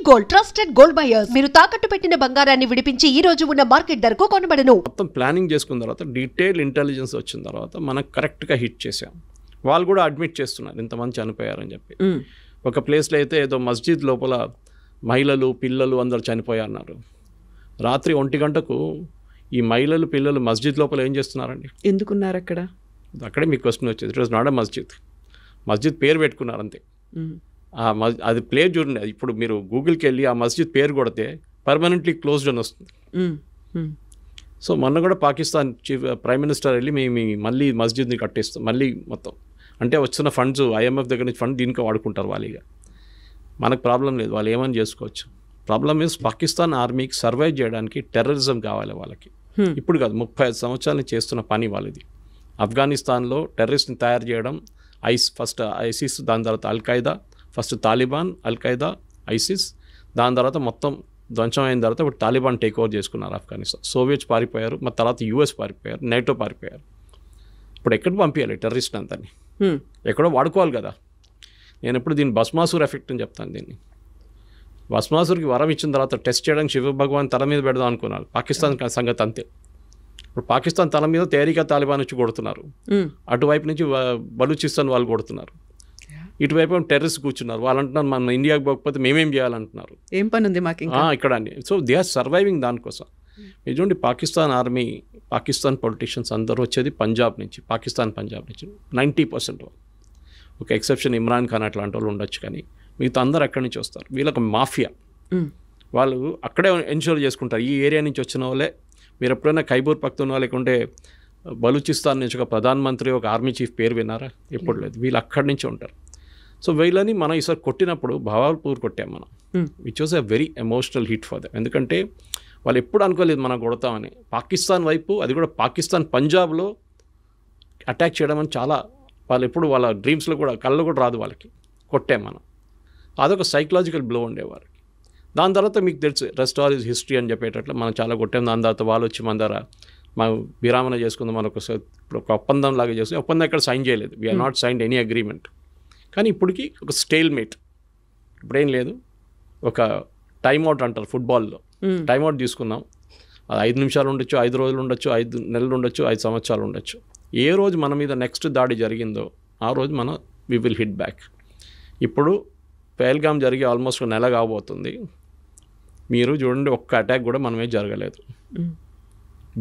Gold trusted gold buyers. మీరు తాకట్టు పెట్టిన బంగారాన్ని విడిపించి ఈ రోజు ఉన్న మార్కెట్ ధరకు కొనబడను. మొత్తం ప్లానింగ్ చేసుకున్న తర్వాత డీటెయిల్ ఇంటెలిజెన్స్ వచ్చిన తర్వాత మనకు కరెక్ట్గా హిట్ చేసాం. వాళ్ళు కూడా అడ్మిట్ చేస్తున్నారు ఇంతమంది చనిపోయారని చెప్పి. ఒక ప్లేస్లో అయితే ఏదో మస్జిద్ లోపల మహిళలు పిల్లలు అందరు చనిపోయారన్నారు. రాత్రి 1 గంటకు ఈ మహిళలు పిల్లలు మస్జిద్ లోపల ఏం చేస్తున్నారండి? ఎందుకున్నారు అక్కడ? అక్కడే మీకు క్వశ్చన్ వచ్చేది. ఇట్ వాజ్ నాట్ ఎ మస్జిద్ పేరు పెట్టుకున్నారు అంతే. అది ప్లేస్ చూడండి. ఇప్పుడు మీరు గూగుల్కి వెళ్ళి ఆ మస్జిద్ పేరు కొడితే పర్మనెంట్లీ క్లోజ్డ్ అని వస్తుంది. సో మొన్న కూడా పాకిస్తాన్ ప్రైమ్ మినిస్టర్ వెళ్ళి మేము మళ్ళీ మస్జిద్ని కట్టేస్తాం మళ్ళీ మొత్తం. అంటే వచ్చిన ఫండ్స్ ఐఎంఎఫ్ దగ్గర నుంచి ఫండ్ దీనికి వాడుకుంటారు వాళ్ళు. ఇక మనకు ప్రాబ్లం లేదు, వాళ్ళు ఏమని చేసుకోవచ్చు. ప్రాబ్లం ఈజ్ పాకిస్తాన్ ఆర్మీకి సర్వైవ్ చేయడానికి టెర్రరిజం కావాలి వాళ్ళకి. ఇప్పుడు కాదు, 35 సంవత్సరాల నుంచి చేస్తున్న పని వాళ్ళది. ఆఫ్ఘనిస్తాన్లో టెర్రరిస్ట్ని తయారు చేయడం, ఫస్ట్ ఐసిస్, దాని తర్వాత Al-Qaeda, first Taliban, Al-Qaeda, ISIS, దాని తర్వాత మొత్తం ధ్వంసం అయిన తర్వాత ఇప్పుడు తాలిబాన్ టేక్ ఓవర్ చేసుకున్నారు ఆఫ్ఘనిస్తాన్. సోవియట్స్ పారిపోయారు, మరి తర్వాత యుఎస్ పారిపోయారు, నేటో పారిపోయారు. ఇప్పుడు ఎక్కడికి పంపించాలి టెర్రరిస్ట్ అంతని? ఎక్కడో వాడుకోవాలి కదా. నేను ఎప్పుడు దీన్ని భస్మాసుర్ ఎఫెక్ట్ అని చెప్తాను. దీన్ని భస్మాసుర్కి వరం ఇచ్చిన తర్వాత టెస్ట్ చేయడానికి శివ భగవాన్ తల మీద పెడదాం అనుకున్నారు. పాకిస్తాన్ సంగతి అంతే. ఇప్పుడు పాకిస్తాన్ తల మీద తేరికా తాలిబాన్ వచ్చి కొడుతున్నారు, అటువైపు నుంచి బలూచిస్తాన్ వాళ్ళు కొడుతున్నారు, ఇటువైపు టెర్రరిస్ట్ కూర్చున్నారు. వాళ్ళు అంటున్నారు మన ఇండియాకి పోకపోతే మేమేం చేయాలంటున్నారు. ఏం పని ఉంది మాకు ఇక్కడ అని. సో దే ఆర్ సర్వైవింగ్ దానికోసం. ఇటువంటి పాకిస్తాన్ ఆర్మీ, పాకిస్తాన్ పొలిటీషియన్స్ అందరూ వచ్చేది పంజాబ్ నుంచి, పంజాబ్ నుంచి 90%. ఒక ఎక్సెప్షన్ ఇమ్రాన్ ఖాన్ అట్లాంటి వాళ్ళు ఉండొచ్చు, కానీ మిగతా అందరూ అక్కడి నుంచి వస్తారు. వీళ్ళకి మాఫియా, వాళ్ళు అక్కడే ఎన్షూర్ చేసుకుంటారు. ఈ ఏరియా నుంచి వచ్చిన వాళ్ళే. మీరు ఎప్పుడైనా ఖైబర్ పఖ్తూన్ఖా లేకుంటే బలూచిస్తాన్ నుంచి ఒక ప్రధానమంత్రి, ఒక ఆర్మీ చీఫ్ పేరు విన్నారా? ఎప్పుడు లేదు. వీళ్ళు అక్కడి నుంచి ఉంటారు. సో వీళ్ళని మనం ఈసారి కొట్టినప్పుడు భవాల్పూర్ కొట్టాం మనం, which was a very emotional hit for them. ఎందుకంటే వాళ్ళు ఎప్పుడు అనుకోలేదు మనం కొడతామని. పాకిస్తాన్ వైపు, అది కూడా పాకిస్తాన్ పంజాబ్లో అటాక్ చేయడం అని చాలా, వాళ్ళు ఎప్పుడు వాళ్ళ డ్రీమ్స్లో కూడా కళ్ళు కూడా రాదు వాళ్ళకి. కొట్టాం మనం. అదొక సైకలాజికల్ బ్లో ఉండేవారికి. దాని తర్వాత మీకు తెలుసు రెస్ట్ ఆల్ ఈజ్ హిస్టరీ అని చెప్పేటట్లు మనం చాలా కొట్టాం. దాని తర్వాత వాళ్ళు వచ్చి మన దగ్గర మనం విరామణ చేసుకుందాం, మనం ఇప్పుడు ఒక ఒప్పందం లాగా చేసి, ఒప్పందం ఎక్కడ సైన్ చేయలేదు. We are not signed any agreement. కానీ ఇప్పటికీ ఒక స్టేల్ మేట్. ఇప్పుడేం లేదు, ఒక టైమ్అవుట్ అంటారు ఫుట్బాల్లో, టైమ్అవుట్ తీసుకున్నాం. అది 5 నిమిషాలు ఉండొచ్చు, 5 రోజులు ఉండొచ్చు, 5 నెలలు ఉండొచ్చు, 5 సంవత్సరాలు ఉండొచ్చు. ఏ రోజు మన మీద నెక్స్ట్ దాడి జరిగిందో ఆ రోజు మనం వి విల్ హిట్ బ్యాక్. ఇప్పుడు పహల్గామ్ జరిగి ఆల్మోస్ట్ 1 నెల కాబోతుంది. మీరు చూడండి, ఒక్క అటాక్ కూడా మనమే జరగలేదు.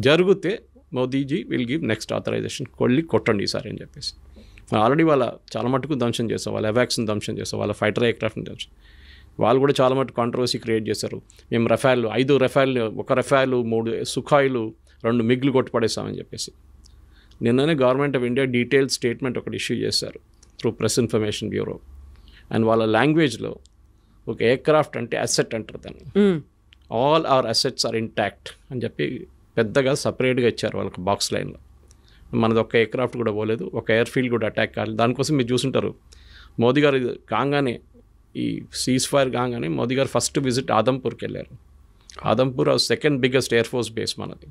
జరిగితే Modiji will give next authorisation, కొట్టండి ఈసారి అని చెప్పేసి. ఆల్రెడీ వాళ్ళ చాలా మటుకు ధ్వంసం చేస్తాం, వాళ్ళ ఎవాక్స్ని ధ్వంసం చేస్తాం, వాళ్ళ ఫైటర్ ఎయిర్క్రాఫ్ట్ని ధ్వంసం. వాళ్ళు కూడా చాలా మటుకు కాంట్రవర్సీ క్రియేట్ చేశారు. మేము రఫాల్ 5 రఫాల్, 1 రఫాల్, 3 సుఖాయిలు, 2 మిగ్లు కొట్టుపడేస్తామని చెప్పేసి. నిన్ననే government of India detailed statement ఒకటి ఇష్యూ చేశారు through press information bureau. And వాళ్ళ లాంగ్వేజ్లో ఒక ఎయిర్క్రాఫ్ట్ అంటే అసెట్ అంటారు దాన్ని. All our assets are intact అని చెప్పి పెద్దగా సపరేట్గా ఇచ్చారు వాళ్ళకి బాక్స్ లైన్లో. మనది ఒక్క ఎయిర్క్రాఫ్ట్ కూడా పోలేదు, ఒక ఎయిర్ ఫీల్డ్ కూడా అటాక్ కాలేదు. దానికోసం మీరు చూసుంటారు, మోదీ గారు కాగానే, ఈ సీజ్ ఫైర్ కాగానే మోదీ గారు ఫస్ట్ విజిట్ ఆదంపూర్కి వెళ్ళారు. Adampur second biggest air force base మనది.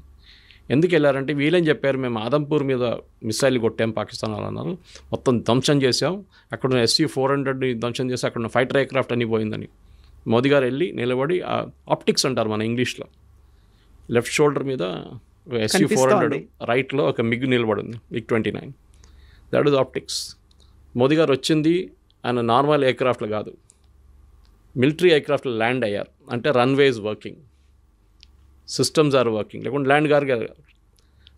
ఎందుకు వెళ్ళారంటే వీళ్ళేం చెప్పారు, మేము ఆదంపూర్ మీద మిసైల్ కొట్టాం పాకిస్తాన్ వాళ్ళు అన్నారు, మొత్తం ధ్వంసం చేసాం, అక్కడ ఉన్న SU-400 ధ్వంసం చేసి అక్కడ ఉన్న ఫైటర్ ఎయిర్క్రాఫ్ట్ అన్నీ పోయిందని. మోదీ గారు వెళ్ళి నిలబడి, ఆప్టిక్స్ అంటారు మన ఇంగ్లీష్లో, లెఫ్ట్ షోల్డర్ మీద SU-400, రైట్లో ఒక మిగ్ నిలబడింది, MiG-29. That is optics. Modi గారు వచ్చింది ఆయన నార్మల్ ఎయిర్క్రాఫ్ట్లో కాదు, మిలిటరీ ఎయిర్క్రాఫ్ట్లో ల్యాండ్ అయ్యారు. అంటే runways working, systems are working, లేకుంటే ల్యాండ్ గారు.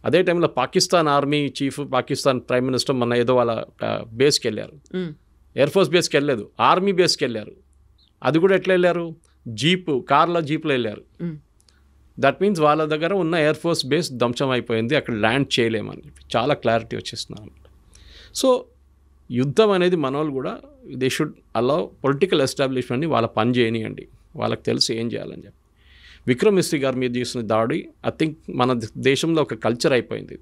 అదే టైంలో Pakistan army chief, Pakistan prime minister మొన్న ఏదో వాళ్ళ బేస్కి వెళ్ళారు. ఎయిర్ ఫోర్స్ బేస్కి వెళ్ళలేదు, ఆర్మీ బేస్కి వెళ్ళారు. అది కూడా ఎట్లా వెళ్ళారు? కార్లో జీప్లో వెళ్ళారు. దట్ మీన్స్ వాళ్ళ దగ్గర ఉన్న ఎయిర్ ఫోర్స్ బేస్ ధ్వంసం అయిపోయింది, అక్కడ ల్యాండ్ చేయలేమని చెప్పి చాలా క్లారిటీ వచ్చేస్తున్నారు అన్నమాట. సో యుద్ధం అనేది మన వాళ్ళు కూడా దే షుడ్ అలౌ పొలిటికల్ ఎస్టాబ్లిష్మెంట్ని వాళ్ళ పని చేయనియండి, వాళ్ళకి తెలిసి ఏం చేయాలని చెప్పి. విక్రమ్ మిస్త్రీ గారి మీద చేసిన దాడి ఐ థింక్ మన దేశంలో ఒక కల్చర్ అయిపోయింది.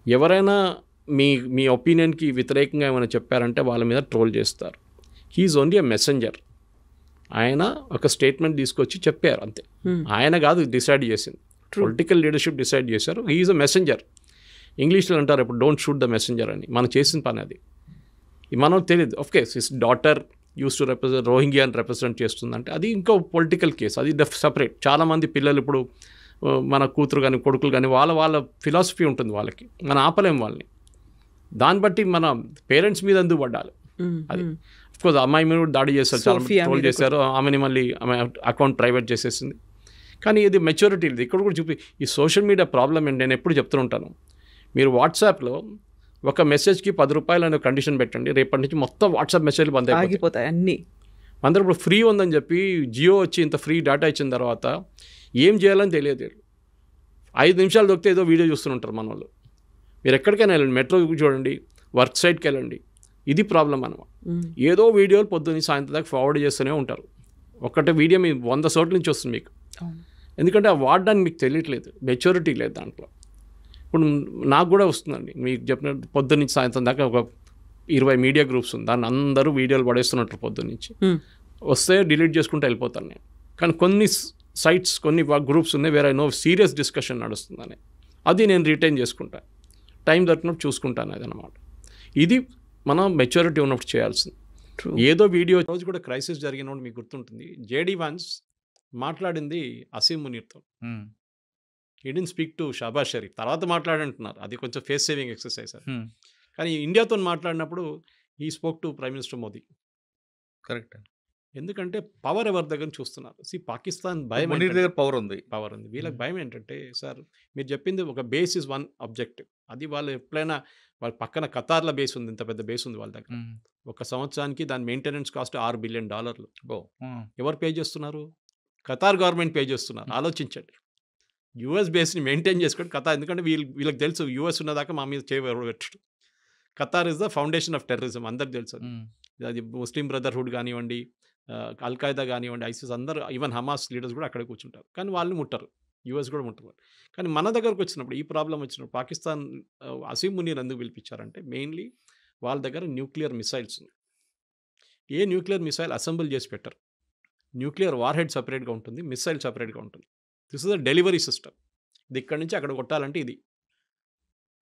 ఎవరైనా మీ ఒపీనియన్కి వ్యతిరేకంగా ఏమైనా చెప్పారంటే వాళ్ళ మీద ట్రోల్ చేస్తారు. He is only a messenger. ఆయన ఒక స్టేట్మెంట్ తీసుకొచ్చి చెప్పారు అంతే. ఆయన కాదు డిసైడ్ చేసింది, పొలిటికల్ లీడర్షిప్ డిసైడ్ చేశారు. He is a messenger. ఇంగ్లీష్లో అంటారు ఇప్పుడు డోంట్ షూట్ ద మెసెంజర్ అని. మనం చేసిన పని అది. మనం తెలియదు. Of course his daughter use to represent రోహింగ్యాని రిప్రజెంట్ చేస్తుందంటే అది ఇంకో పొలిటికల్ కేసు, అది సపరేట్. చాలామంది పిల్లలు ఇప్పుడు మన కూతురు కానీ కొడుకులు కానీ వాళ్ళ ఫిలాసఫీ ఉంటుంది వాళ్ళకి, మనం ఆపలేం వాళ్ళని. దాన్ని బట్టి మన పేరెంట్స్ మీద ఎందుకు పడ్డాలి? అది అఫ్కోర్స్ అమ్మాయి మీద దాడి చేస్తారు, చాలా ట్రోల్ చేశారు, ఆమెని మళ్ళీ ఆమె అకౌంట్ ప్రైవేట్ చేసేసింది. కానీ ఇది మెచ్యూరిటీ లేదు. ఇక్కడ కూడా చూపి ఈ సోషల్ మీడియా ప్రాబ్లం ఏంటి, నేను ఎప్పుడు చెప్తూ ఉంటాను, మీరు వాట్సాప్లో ఒక మెసేజ్కి 10 రూపాయలు అనే కండిషన్ పెట్టండి, రేపటి నుంచి మొత్తం వాట్సాప్ మెసేజ్లు బంద్ అయిపోతాయి అన్నీ. అందరూ ఇప్పుడు ఫ్రీ ఉందని చెప్పి జియో వచ్చి ఇంత ఫ్రీ డేటా ఇచ్చిన తర్వాత ఏం చేయాలని తెలియదు. 5 నిమిషాలు దొరికితే ఏదో వీడియో చూస్తుంటారు మన వాళ్ళు. మీరు ఎక్కడికైనా వెళ్ళండి, మెట్రో చూడండి, వర్క్ సైట్కి వెళ్ళండి, ఇది ప్రాబ్లం అనమాట. ఏదో వీడియోలు పొద్దున్న సాయంత్రం దాకా ఫార్వర్డ్ చేస్తూనే ఉంటారు. ఒక్కటే వీడియో మీ 100 చోట్ల నుంచి వస్తుంది మీకు. ఎందుకంటే ఆ వాడడానికి మీకు తెలియట్లేదు, మెచ్యూరిటీ లేదు దాంట్లో. ఇప్పుడు నాకు కూడా వస్తుందండి, మీకు చెప్పినట్టు పొద్దున్న నుంచి సాయంత్రం దాకా ఒక 20 మీడియా గ్రూప్స్ ఉంది, దాన్ని అందరూ వీడియోలు పడేస్తున్నట్టు పొద్దున్న నుంచి. వస్తే డిలీట్ చేసుకుంటూ వెళ్ళిపోతాను నేను. కానీ కొన్ని సైట్స్, కొన్ని గ్రూప్స్ ఉన్నాయి వేరే నో సీరియస్ డిస్కషన్ నడుస్తుందని, అది నేను రిటైన్ చేసుకుంటా, టైం దొరికినప్పుడు చూసుకుంటాను. అది అనమాట. ఇది మనం మెచ్యూరిటీ ఉన్నప్పుడు చేయాల్సింది. ఏదో వీడియో రోజు కూడా క్రైసిస్ జరిగినప్పుడు మీకు గుర్తుంటుంది, జేడీ వాన్స్ మాట్లాడింది అసీం మునీర్తో. He didn't speak to Shahbaz Sharif, తర్వాత మాట్లాడంటున్నారు, అది కొంచెం ఫేస్ సేవింగ్ ఎక్సర్సైజ్. కానీ ఇండియాతో మాట్లాడినప్పుడు ఈ spoke to prime minister Modi. Correct. ఎందుకంటే పవర్ ఎవరి దగ్గర చూస్తున్నారు. పాకిస్తాన్ భయం, దగ్గర పవర్ ఉంది. వీళ్ళకి భయం ఏంటంటే, సార్ మీరు చెప్పింది ఒక బేస్ ఇస్ వన్ ఆబ్జెక్టివ్, అది వాళ్ళు ఎప్పుడైనా వాళ్ళ పక్కన ఖతార్ల బేస్ ఉంది, ఇంత పెద్ద బేస్ ఉంది వాళ్ళ దగ్గర. ఒక సంవత్సరానికి దాని మెయింటెనెన్స్ కాస్ట్ $6 బిలియన్. ఎవరు పే చేస్తున్నారు? ఖతార్ గవర్నమెంట్ పే చేస్తున్నారు. ఆలోచించండి, యూఎస్ బేస్ని మెయింటైన్ చేసుకొని ఖతార్, ఎందుకంటే వీళ్ళకి తెలుసు యూఎస్ ఉన్నదాకా మా మీద చేయబెట్టడు. Qatar is the foundation of terrorism, అందరికి తెలుసు. అది ముస్లిం బ్రదర్హుడ్ కానివ్వండి, అల్ఖాయిదా కానివ్వండి, ఐసిస్, అందరూ ఈవెన్ హమాస్ లీడర్స్ కూడా అక్కడే కూర్చుంటారు. కానీ వాళ్ళు ముట్టరు, యూఎస్ కూడా ముట్టరు. కానీ మన దగ్గరకు వచ్చినప్పుడు, ఈ ప్రాబ్లం వచ్చినప్పుడు పాకిస్తాన్ అసీం మునీర్ ఎందుకు పిలిపించారంటే, మెయిన్లీ వాళ్ళ దగ్గర న్యూక్లియర్ మిసైల్స్ ఉన్నాయి. ఏ న్యూక్లియర్ మిసైల్ అసెంబుల్ చేసి పెట్టరు. న్యూక్లియర్ వార్ హెడ్ సపరేట్గా ఉంటుంది, మిసైల్ సపరేట్గా ఉంటుంది. This is the delivery system. ఇది ఇక్కడి నుంచి అక్కడ కొట్టాలంటే ఇది,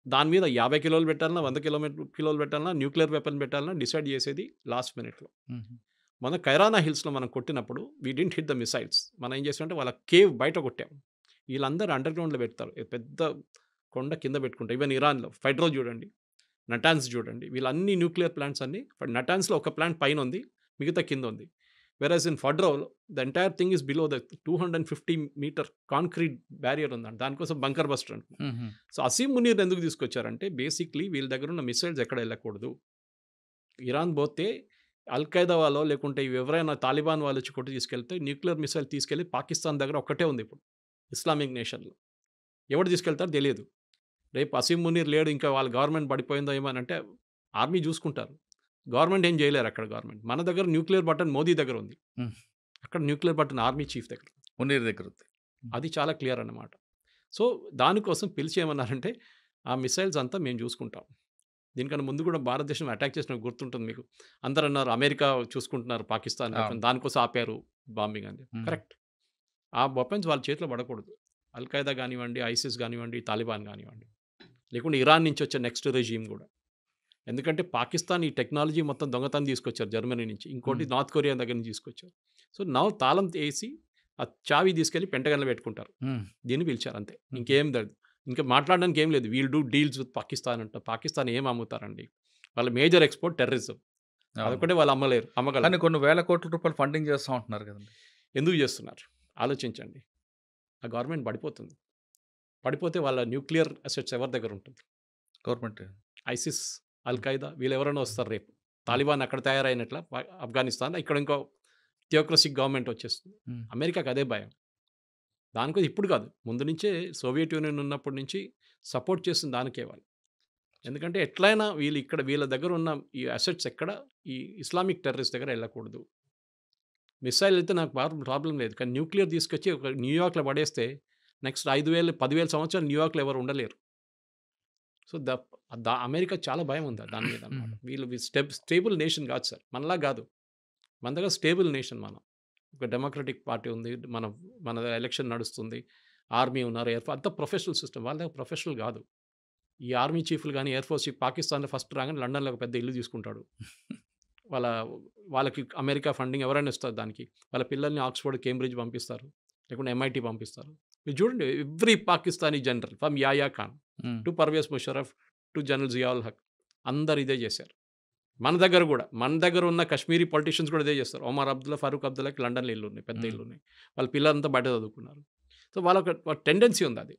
దాని మీద 50 కిలోలు పెట్టాలన్నా, 100 కిలోలు పెట్టాలన్నా, న్యూక్లియర్ వెపన్ పెట్టాలన్నా డిసైడ్ చేసేది లాస్ట్ మినిట్లో. మన కైరానా హిల్స్లో మనం కొట్టినప్పుడు we didn't hit the missiles. మనం ఏం చేసామంటే వాళ్ళ కేవ్ బయట కొట్టాం. వీళ్ళందరూ అండర్ గ్రౌండ్లో పెడతారు, పెద్ద కొండ కింద పెట్టుకుంటారు. ఈవెన్ ఇరాన్లో ఫైడ్రో చూడండి, నటాన్స్ చూడండి, వీళ్ళన్ని న్యూక్లియర్ ప్లాంట్స్ అన్ని. నటాన్స్లో ఒక ప్లాంట్ పైన ఉంది, మిగతా కింద ఉంది. వెరాజ్ ఇన్ ఫడ్రో the entire thing is below the 250 meter concrete barrier ఉందండి, దానికోసం బంకర్ బస్టర్ అంటున్నారు. సో అసీం మునీర్ ఎందుకు తీసుకొచ్చారంటే, బేసిక్లీ వీళ్ళ దగ్గర ఉన్న మిసైల్స్ ఎక్కడ వెళ్ళకూడదు. ఇరాన్ పోతే అల్ఖైదా వాళ్ళు లేకుంటే ఎవరైనా తాలిబాన్ వాళ్ళు వచ్చి కొట్టి తీసుకెళ్తే న్యూక్లియర్ మిసైల్ తీసుకెళ్ళి పాకిస్తాన్ దగ్గర ఒక్కటే ఉంది ఇప్పుడు ఇస్లామిక్ నేషన్లో. ఎవరు తీసుకెళ్తారో తెలియదు. రేపు అసీం మునీర్ లేడు, ఇంకా వాళ్ళ గవర్నమెంట్ పడిపోయిందో ఏమని అంటే ఆర్మీ చూసుకుంటారు, గవర్నమెంట్ ఏం చేయలేరు అక్కడ. గవర్నమెంట్ మన దగ్గర న్యూక్లియర్ బటన్ మోదీ దగ్గర ఉంది, అక్కడ న్యూక్లియర్ బటన్ ఆర్మీ చీఫ్ దగ్గర, మునీర్ దగ్గర ఉంది. అది చాలా క్లియర్ అన్నమాట. సో దానికోసం పిలిచి ఏమన్నారంటే, ఆ మిసైల్స్ అంతా మేము చూసుకుంటాం. దీనికన్నా ముందు కూడా భారతదేశం అటాక్ చేసిన గుర్తుంటుంది మీకు. అందరూ అన్నారు అమెరికా చూసుకుంటున్నారు పాకిస్తాన్, దానికోసం ఆపారు బాంబింగ్ అని. కరెక్ట్. ఆ వెపన్స్ వాళ్ళ చేతిలో పడకూడదు. అల్ఖైదా కానివ్వండి, ఐసిస్ కానివ్వండి, తాలిబాన్ కానివ్వండి, లేకుంటే ఇరాన్ నుంచి వచ్చే నెక్స్ట్ రెజీమ్ కూడా. ఎందుకంటే పాకిస్తాన్ ఈ టెక్నాలజీ మొత్తం దొంగతనం తీసుకొచ్చారు జర్మనీ నుంచి, ఇంకోటి నార్త్ కొరియా దగ్గర నుంచి తీసుకొచ్చారు. సో నవ్వు తాళం వేసి ఆ చావి తీసుకెళ్ళి పెంటగన్లో పెట్టుకుంటారు. దీన్ని పిలిచారు అంతే, ఇంకేం లేదు, ఇంకా మాట్లాడడానికి ఏం లేదు. We'll do deals with Pakistan అంట. పాకిస్తాన్ ఏం అమ్ముతారండి, వాళ్ళ మేజర్ ఎక్స్పోర్ట్ టెర్రరిజం, అదొకటే వాళ్ళు అమ్మగలరు. కానీ కొన్ని వేల కోట్ల రూపాయలు ఫండింగ్ చేస్తూ ఉంటున్నారు కదండి. ఎందుకు చేస్తున్నారు ఆలోచించండి. ఆ గవర్నమెంట్ పడిపోతుంది, పడిపోతే వాళ్ళ న్యూక్లియర్ అసెట్స్ ఎవరి దగ్గర ఉంటుంది? గవర్నమెంట్. ఐసిస్, అల్ఖైదా వీళ్ళు ఎవరైనా వస్తారు రేపు. తాలిబాన్ అక్కడ తయారైనట్ల ఆఫ్ఘనిస్తాన్, ఇక్కడ ఇంకో థియోక్రసిక్ గవర్నమెంట్ వచ్చేస్తుంది. అమెరికాకి అదే భయం. దానికోసం ఇప్పుడు కాదు, ముందు నుంచే సోవియట్ యూనియన్ ఉన్నప్పటి నుంచి సపోర్ట్ చేస్తుంది దానికే వాళ్ళు. ఎందుకంటే ఎట్లయినా వీళ్ళు ఇక్కడ వీళ్ళ దగ్గర ఉన్న ఈ అసెట్స్ ఎక్కడ ఈ ఇస్లామిక్ టెర్రరిస్ట్ దగ్గర వెళ్ళకూడదు. మిసైల్ అయితే నాకు ప్రాబ్లం లేదు, కానీ న్యూక్లియర్ తీసుకొచ్చి ఒక న్యూయార్క్లో పడేస్తే నెక్స్ట్ 5,000-10,000 సంవత్సరాలు న్యూయార్క్లో ఎవరు ఉండలేరు. సో అమెరికా చాలా భయం ఉంది దాని మీద అన్నమాట. వీళ్ళు స్టేబుల్ నేషన్ కాదు సార్, మనలా కాదు. మన దగ్గర స్టేబుల్ నేషన్, మనం ఒక డెమోక్రటిక్ పార్టీ ఉంది, మన ఎలక్షన్ నడుస్తుంది, ఆర్మీ ఉన్నారు, ఎయిర్ ఫోర్స్ అంతా ప్రొఫెషనల్ సిస్టమ్. వాళ్ళ దగ్గర ప్రొఫెషనల్ కాదు. ఈ ఆర్మీ చీఫ్లు కానీ ఎయిర్ ఫోర్స్ చీఫ్ పాకిస్తాన్లో ఫస్ట్ రాగానే లండన్లో ఒక పెద్ద ఇల్లు తీసుకుంటాడు, వాళ్ళకి అమెరికా ఫండింగ్ ఎవరైనా ఇస్తారు దానికి. వాళ్ళ పిల్లల్ని ఆక్స్ఫర్డ్, కేంబ్రిడ్జ్ పంపిస్తారు, లేకుంటే MIT పంపిస్తారు. మీరు చూడండి, every Pakistani general from Yahya Khan to Pervez Musharraf to general Ziaul Haq అందరు ఇదే చేశారు. మన దగ్గర ఉన్న కశ్మీరీ పొలిటీషియన్స్ కూడా ఇదే చేస్తారు. ఒమర్ అబ్దుల్లా, ఫరూక్ అబ్దుల్లాకి లండన్లో ఇల్లు ఉన్నాయి, పెద్ద ఇల్లు ఉన్నాయి. వాళ్ళ పిల్లలంతా బయట చదువుకున్నారు. సో వాళ్ళకి టెండెన్సీ ఉంది అది.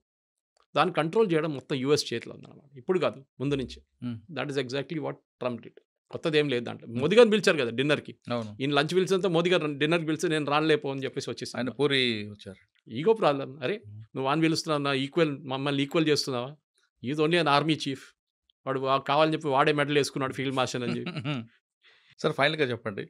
దాన్ని కంట్రోల్ చేయడం మొత్తం US చేతిలో ఉందన్నమాట. ఇప్పుడు కాదు, ముందు నుంచి. That is exactly what Trump did. కొత్తది ఏం లేదు దాంట్లో. మోదీ గారిని పిలిచారు కదా డిన్నర్కి. ఈయన లంచ్ పిలిచినంత మోదీ గారు డిన్నర్కి పిలిచి నేను రానలేపో అని చెప్పేసి వచ్చేసి ఆయన పూరి వచ్చారు. Ego problem. అరే నువ్వు వాని పిలుస్తున్నావు, నా మమ్మల్ని ఈక్వల్ చేస్తున్నావా? Is only an army chief. వాడు కావాలని చెప్పి వాడే మెడల్ వేసుకున్నాడు ఫీల్డ్ మార్షల్ అని చెప్పి. సార్ ఫైనల్గా చెప్పండి,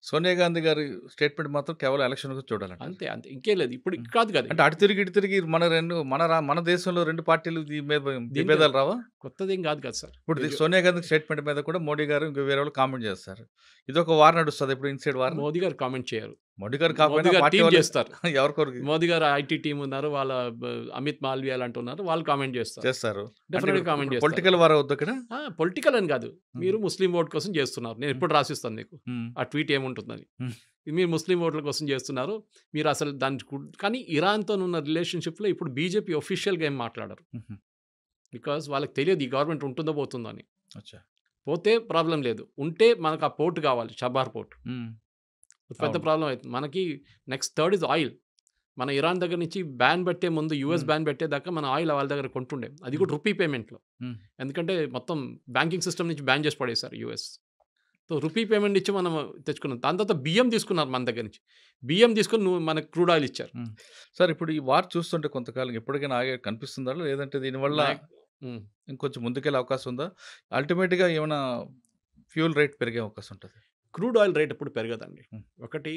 సోనియా గాంధీ గారి స్టేట్మెంట్ మాత్రం కేవలం ఎలక్షన్ చూడాలంటే అంతే ఇంకేం లేదు. ఇప్పుడు కాదు కదా, అంటే అటు తిరిగి ఇటు తిరిగి మన దేశంలో 2 పార్టీలు విభేదాలు రావా? కొత్తదేం కాదు కదా సార్. ఇప్పుడు సోనియా గాంధీ స్టేట్మెంట్ మీద కూడా మోడీ గారు ఇంకా వేరే వాళ్ళు కామెంట్ చేస్తారు. ఇది ఒక వార్ నడుస్తుంది. ఇప్పుడు ఇన్సైడ్ వార్. మోదీ గారు కామెంట్ చేయరు. మోడీ గారు కాకపోయినా చేస్తారు. ఎవరికొరు మోదీ గారు IT టీం ఉన్నారు, వాళ్ళ అమిత్ మాల్వియా లాంటి ఉన్నారు, వాళ్ళు కామెంట్ చేస్తారు. డెఫినెట్గా కామెంట్ చేస్తారు. పొలిటికల్ వార్ అవుతుంది అక్కడ. పొలిటికల్ అని కాదు, మీరు ముస్లిం ఓట్ కోసం చేస్తున్నారు. నేను ఎప్పుడు రాసిస్తాను మీకు ఆ ట్వీట్ ఏముంటుందని. మీరు ముస్లిం ఓట్ల కోసం చేస్తున్నారు, మీరు అసలు కానీ ఇరాన్తో ఉన్న రిలేషన్షిప్లో ఇప్పుడు BJP ఒఫీషియల్గా ఏం మాట్లాడరు. బికాస్ వాళ్ళకి తెలియదు ఈ గవర్నమెంట్ ఉంటుందో పోతుందో అని. పోతే ప్రాబ్లం లేదు, ఉంటే మనకు ఆ పోర్ట్ కావాలి, చబార్ పోర్ట్. పెద్ద ప్రాబ్లం అవుతుంది మనకి. Next third is oil. మన ఇరాన్ దగ్గర నుంచి బ్యాన్ పెట్టే ముందు US బ్యాన్ పెట్టేదాకా మన ఆయిల్ వాళ్ళ దగ్గర కొంటుండే, అది కూడా రూపీ పేమెంట్లో. ఎందుకంటే మొత్తం బ్యాంకింగ్ సిస్టమ్ నుంచి బ్యాన్ చేసి పడేశారు US. సో రూపీ పేమెంట్ ఇచ్చి మనం తెచ్చుకున్నాం. దాని తర్వాత బియ్యం తీసుకున్నారు మన దగ్గర నుంచి. బియ్యం తీసుకుని మనకు క్రూడ్ ఆయిల్ ఇచ్చారు. సార్ ఇప్పుడు ఈ వార్ చూస్తుంటే కొంతకాలం ఎప్పటికైనా ఆగే కనిపిస్తుందా, లేదంటే దీనివల్ల ఇంకొంచెం ముందుకెళ్ళే అవకాశం ఉందా? అల్టిమేట్గా ఏమైనా ఫ్యూల్ రేట్ పెరిగే అవకాశం ఉంటుంది? క్రూడ్ ఆయిల్ రేట్ ఎప్పుడు పెరగదండి. ఒకటి,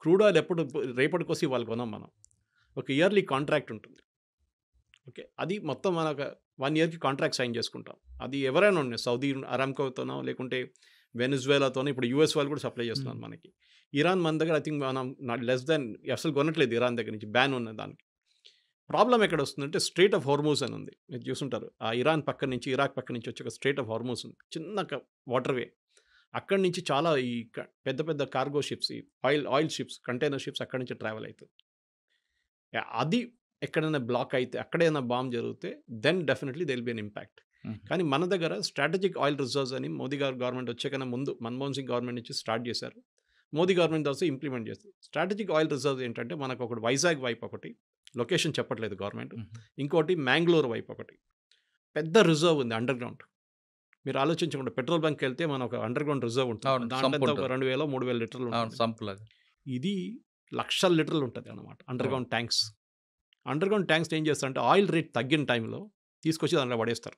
క్రూడ్ ఆయిల్ ఎప్పుడు రేపటి కోసం ఇవాళ కొనాం మనం. ఒక ఇయర్లీ కాంట్రాక్ట్ ఉంటుంది. ఓకే, అది మొత్తం మనకు 1 yearకి కాంట్రాక్ట్ సైన్ చేసుకుంటాం. అది ఎవరైనా ఉన్నాయి, సౌదీ అరామ్కోతోనో లేకుంటే వెనిజువేలాతోనో. ఇప్పుడు US వాళ్ళు కూడా సప్లై చేస్తున్నారు మనకి. ఇరాన్ మన దగ్గర ఐ థింక్ మనం లెస్ దాన్ అసలు కొనట్లేదు ఇరాన్ దగ్గర నుంచి, బ్యాన్ ఉన్న దానికి. ప్రాబ్లం ఎక్కడ వస్తుందంటే స్ట్రేట్ ఆఫ్ హార్మూజ్ అని ఉంది, మీరు చూసుంటారు. ఆ ఇరాన్ పక్క నుంచి, ఇరాక్ పక్క నుంచి వచ్చే ఒక స్ట్రేట్ ఆఫ్ హార్మూజ్ ఉంది, చిన్న వాటర్వే. అక్కడి నుంచి చాలా ఈ పెద్ద పెద్ద కార్గో షిప్స్, ఈ ఆయిల్ షిప్స్, కంటైనర్ షిప్స్ అక్కడి నుంచి ట్రావెల్ అవుతుంది. అది ఎక్కడైనా బ్లాక్ అయితే, అక్కడైనా బాంబ్ జరిగితే then definitely they will be an impact. కానీ మన దగ్గర స్ట్రాటజిక్ ఆయిల్ రిజర్వ్స్ అని మోదీ గారు గవర్నమెంట్ వచ్చేకన్నా ముందు మన్మోహన్ సింగ్ గవర్నమెంట్ నుంచి స్టార్ట్ చేశారు. మోదీ గవర్నమెంట్ ఆల్సో ఇంప్లిమెంట్ చేస్తుంది. స్ట్రాటజిక్ ఆయిల్ రిజర్వ్స్ ఏంటంటే మనకు ఒకటి వైజాగ్ వైపు ఒకటి, లొకేషన్ చెప్పట్లేదు గవర్నమెంట్, ఇంకోటి మ్యాంగ్లూర్ వైపు ఒకటి పెద్ద రిజర్వ్ ఉంది అండర్ గ్రౌండ్. మీరు ఆలోచించకుండా పెట్రోల్ బంక్కి వెళ్తే మన ఒక అండర్ గ్రౌండ్ రిజర్వ్ ఉంటుంది, దాంట్లో 2000-3000 లీటర్లు ఉంటుంది. ఇది 1,00,000 లీటర్లు ఉంటుంది అన్నమాట under ground tanks. Under ground tanks ఏం చేస్తారంటే ఆయిల్ రేట్ తగ్గిన టైంలో తీసుకొచ్చి దాంట్లో పడేస్తారు.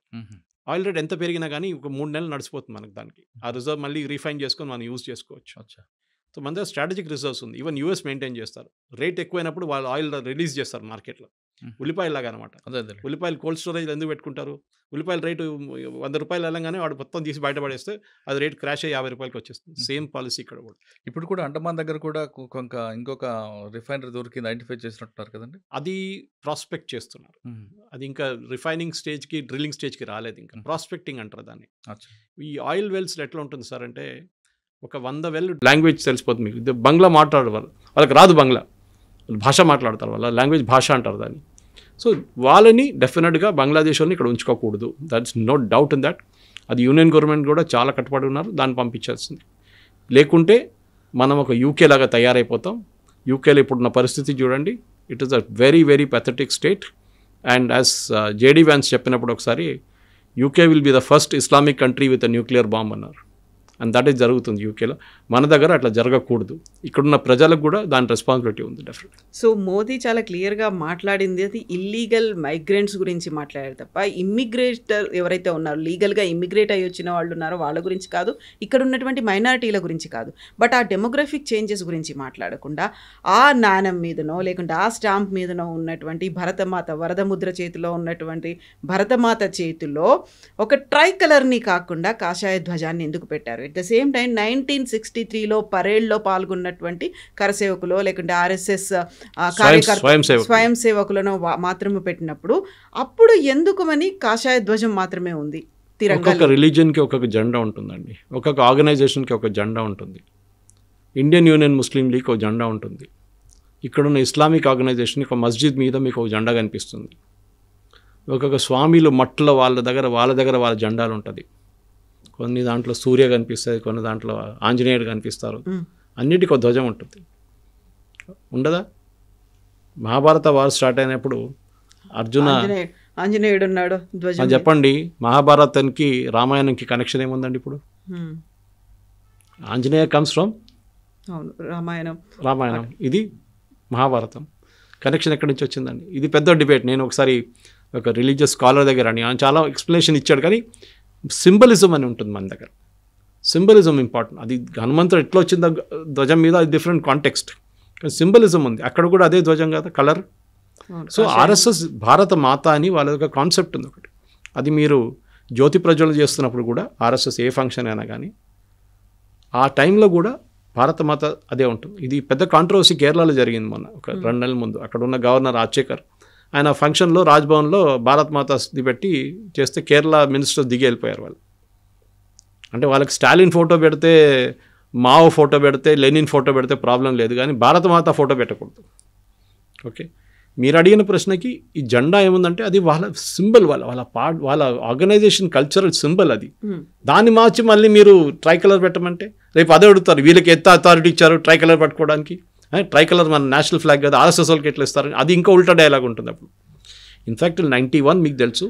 ఆయిల్ రేట్ ఎంత పెరిగినా కానీ ఒక 3 నెలలు నడిచిపోతుంది మనకి. దానికి ఆ రిజర్వ్ మళ్ళీ రీఫైన్ చేసుకొని మనం యూజ్ చేసుకోవచ్చు. సో మన దగ్గర స్ట్రాటజిక్ రిజర్వ్స్ ఉంది. ఈవెన్ US మెయింటైన్ చేస్తారు. రేట్ ఎక్కువైనప్పుడు వాళ్ళు ఆయిల్ రిలీజ్ చేస్తారు మార్కెట్లో, ఉల్లిపాయలాగా అనమాట. ఉల్లిపాయలు కోల్డ్ స్టోరేజ్ ఎందుకు పెట్టుకుంటారు? ఉల్లిపాయల రేటు 100 రూపాయలు వెళ్ళగానే వాడు మొత్తం తీసి బయటపడేస్తే అది రేట్ క్రాష్ అయ్యి 50 రూపాయలకి వచ్చేస్తుంది. సేమ్ పాలసీ ఇక్కడ కూడా. ఇప్పుడు కూడా అండమాన్ దగ్గర కూడా ఇంకొక రిఫైనరీ దొరికింది, ఐడెంటిఫై చేసినట్టున్నారు కదండి. అది ప్రాస్పెక్ట్ చేస్తున్నారు. అది ఇంకా రిఫైనింగ్ స్టేజ్కి, డ్రిల్లింగ్ స్టేజ్కి రాలేదు, ఇంకా ప్రాస్పెక్టింగ్ అంటారు దాన్ని. ఈ ఆయిల్ వెల్స్ ఎట్లా ఉంటుంది సార్ అంటే, ఒక 100 వెల్ లాంగ్వేజ్ తెలిసిపోతుంది మీకు. ఇది బంగ్లా మాట్లాడే వాళ్ళకి రాదు, బంగ్లా భాష మాట్లాడతారు, వాళ్ళ లాంగ్వేజ్ భాష అంటారు దాన్ని. సో వాళ్ళని డెఫినెట్గా బంగ్లాదేశ్ వాళ్ళని ఇక్కడ ఉంచుకోకూడదు, that's no doubt in that. అది యూనియన్ గవర్నమెంట్ కూడా చాలా కట్టుబడి ఉన్నారు, దాన్ని పంపించాల్సింది. లేకుంటే మనం ఒక UK లాగా తయారైపోతాం. UKలో ఇప్పుడున్న పరిస్థితి చూడండి, it is a very very pathetic state. And as JD Vance చెప్పినప్పుడు ఒకసారి, UK will be the first Islamic country with a nuclear bomb అన్నారు. అండ్ దట్ ఈస్ జరుగుతుంది UKలో. మన దగ్గర అట్లా జరగకూడదు. ఇక్కడున్న ప్రజలకు కూడా దాని రెస్పాన్సిబిలిటీ ఉంది డెఫినెట్. సో మోదీ చాలా క్లియర్గా మాట్లాడింది అది ఇల్లీగల్ మైగ్రెంట్స్ గురించి మాట్లాడారు తప్ప ఇమ్మిగ్రేటర్ ఎవరైతే ఉన్నారో, లీగల్గా ఇమ్మిగ్రేట్ అయ్యి వచ్చిన వాళ్ళు ఉన్నారో వాళ్ళ గురించి కాదు, ఇక్కడ ఉన్నటువంటి మైనారిటీల గురించి కాదు. బట్ ఆ డెమోగ్రఫిక్ చేంజెస్ గురించి మాట్లాడకుండా ఆ నాణం మీదనో లేకుంటే ఆ స్టాంప్ మీదనో ఉన్నటువంటి భరతమాత, వరదముద్ర చేతిలో ఉన్నటువంటి భరతమాత చేతిలో ఒక ట్రై కలర్ని కాకుండా కాషాయ ధ్వజాన్ని ఎందుకు పెట్టారు? ఎట్ ద సేమ్ టైం 1963లో పరేడ్లో పాల్గొన్నటువంటి కరసేవకులో లేకుంటే RSS స్వయం సేవకులను మాత్రమే పెట్టినప్పుడు అప్పుడు ఎందుకు అని కాషాయ ధ్వజం మాత్రమే ఉంది? తిరంగా ఒక్కొక్క రిలీజియన్కి ఒక్కొక్క జెండా ఉంటుందండి, ఒక్కొక్క ఆర్గనైజేషన్కి ఒక జెండా ఉంటుంది. ఇండియన్ యూనియన్ ముస్లిం లీగ్ ఒక జెండా ఉంటుంది. ఇక్కడున్న ఇస్లామిక్ ఆర్గనైజేషన్ ఒక మస్జిద్ మీద మీకు ఒక జెండా కనిపిస్తుంది. ఒక్కొక్క స్వామిలు మట్టుల వాళ్ళ దగ్గర వాళ్ళ జెండాలు ఉంటుంది. కొన్ని దాంట్లో సూర్య కనిపిస్తుంది, కొన్ని దాంట్లో ఆంజనేయుడు కనిపిస్తారు. అన్నిటికీ ఒక ధ్వజం ఉంటుంది, ఉండదా? మహాభారత వార్ స్టార్ట్ అయినప్పుడు అర్జున ఆంజనేయుడు ఉన్నాడు ధ్వజం. చెప్పండి, మహాభారతానికి రామాయణంకి కనెక్షన్ ఏముందండి? ఇప్పుడు ఆంజనేయ కమ్స్ ఫ్రమ్ రామాయణం, ఇది మహాభారతం. కనెక్షన్ ఎక్కడి నుంచి వచ్చిందండి? ఇది పెద్ద డిబేట్. నేను ఒకసారి ఒక రిలీజియస్ స్కాలర్ దగ్గర అని ఆయన చాలా ఎక్స్ప్లెనేషన్ ఇచ్చాడు. కానీ సింబలిజం అని ఉంటుంది మన దగ్గర. Symbolism important. అది హనుమంతుడు ఎట్లా వచ్చిందో ధ్వజం మీద, అది డిఫరెంట్ కాంటెక్స్ట్. కానీ సింబలిజం ఉంది అక్కడ కూడా, అదే ధ్వజం కదా, కలర్. సో ఆర్ఎస్ఎస్ భారత మాత అని వాళ్ళ ఒక కాన్సెప్ట్ ఉంది ఒకటి. అది మీరు జ్యోతి ప్రజ్వలన చేస్తున్నప్పుడు కూడా ఆర్ఎస్ఎస్ ఏ ఫంక్షన్ అయినా కానీ ఆ టైంలో కూడా భారత మాత అదే ఉంటుంది. ఇది పెద్ద కాంట్రవర్సీ కేరళలో జరిగింది మొన్న ఒక 2 నెలల ముందు. అక్కడ ఉన్న గవర్నర్ రాజశేఖర్ ఆయన ఫంక్షన్లో రాజ్భవన్లో భారత్ మాతది పెట్టి చేస్తే కేరళ మినిస్టర్స్ దిగి వెళ్ళిపోయారు వాళ్ళు. అంటే వాళ్ళకి స్టాలిన్ ఫోటో పెడితే, మావో ఫోటో పెడితే, లెనిన్ ఫోటో పెడితే ప్రాబ్లం లేదు, కానీ భారతమాత ఫోటో పెట్టకూడదు. ఓకే, మీరు అడిగిన ప్రశ్నకి ఈ జెండా ఏముందంటే అది వాళ్ళ సింబల్, వాళ్ళ ఆర్గనైజేషన్ కల్చరల్ సింబల్ అది. దాన్ని మార్చి మళ్ళీ మీరు ట్రై కలర్ పెట్టమంటే రేపు అదే అడుగుతారు, వీళ్ళకి ఎంత అథారిటీ ఇచ్చారు ట్రై కలర్ పట్టుకోవడానికి? ట్రై కలర్ మన నేషనల్ ఫ్లాగ్ కదా, ఆర్ఎస్ఎస్ వాళ్ళకి ఎట్లా ఇస్తారని అది ఇంకా ఉల్టా డైలాగ్ ఉంటుంది అప్పుడు. ఇన్ఫ్యాక్ట్ 91 మీకు తెలుసు,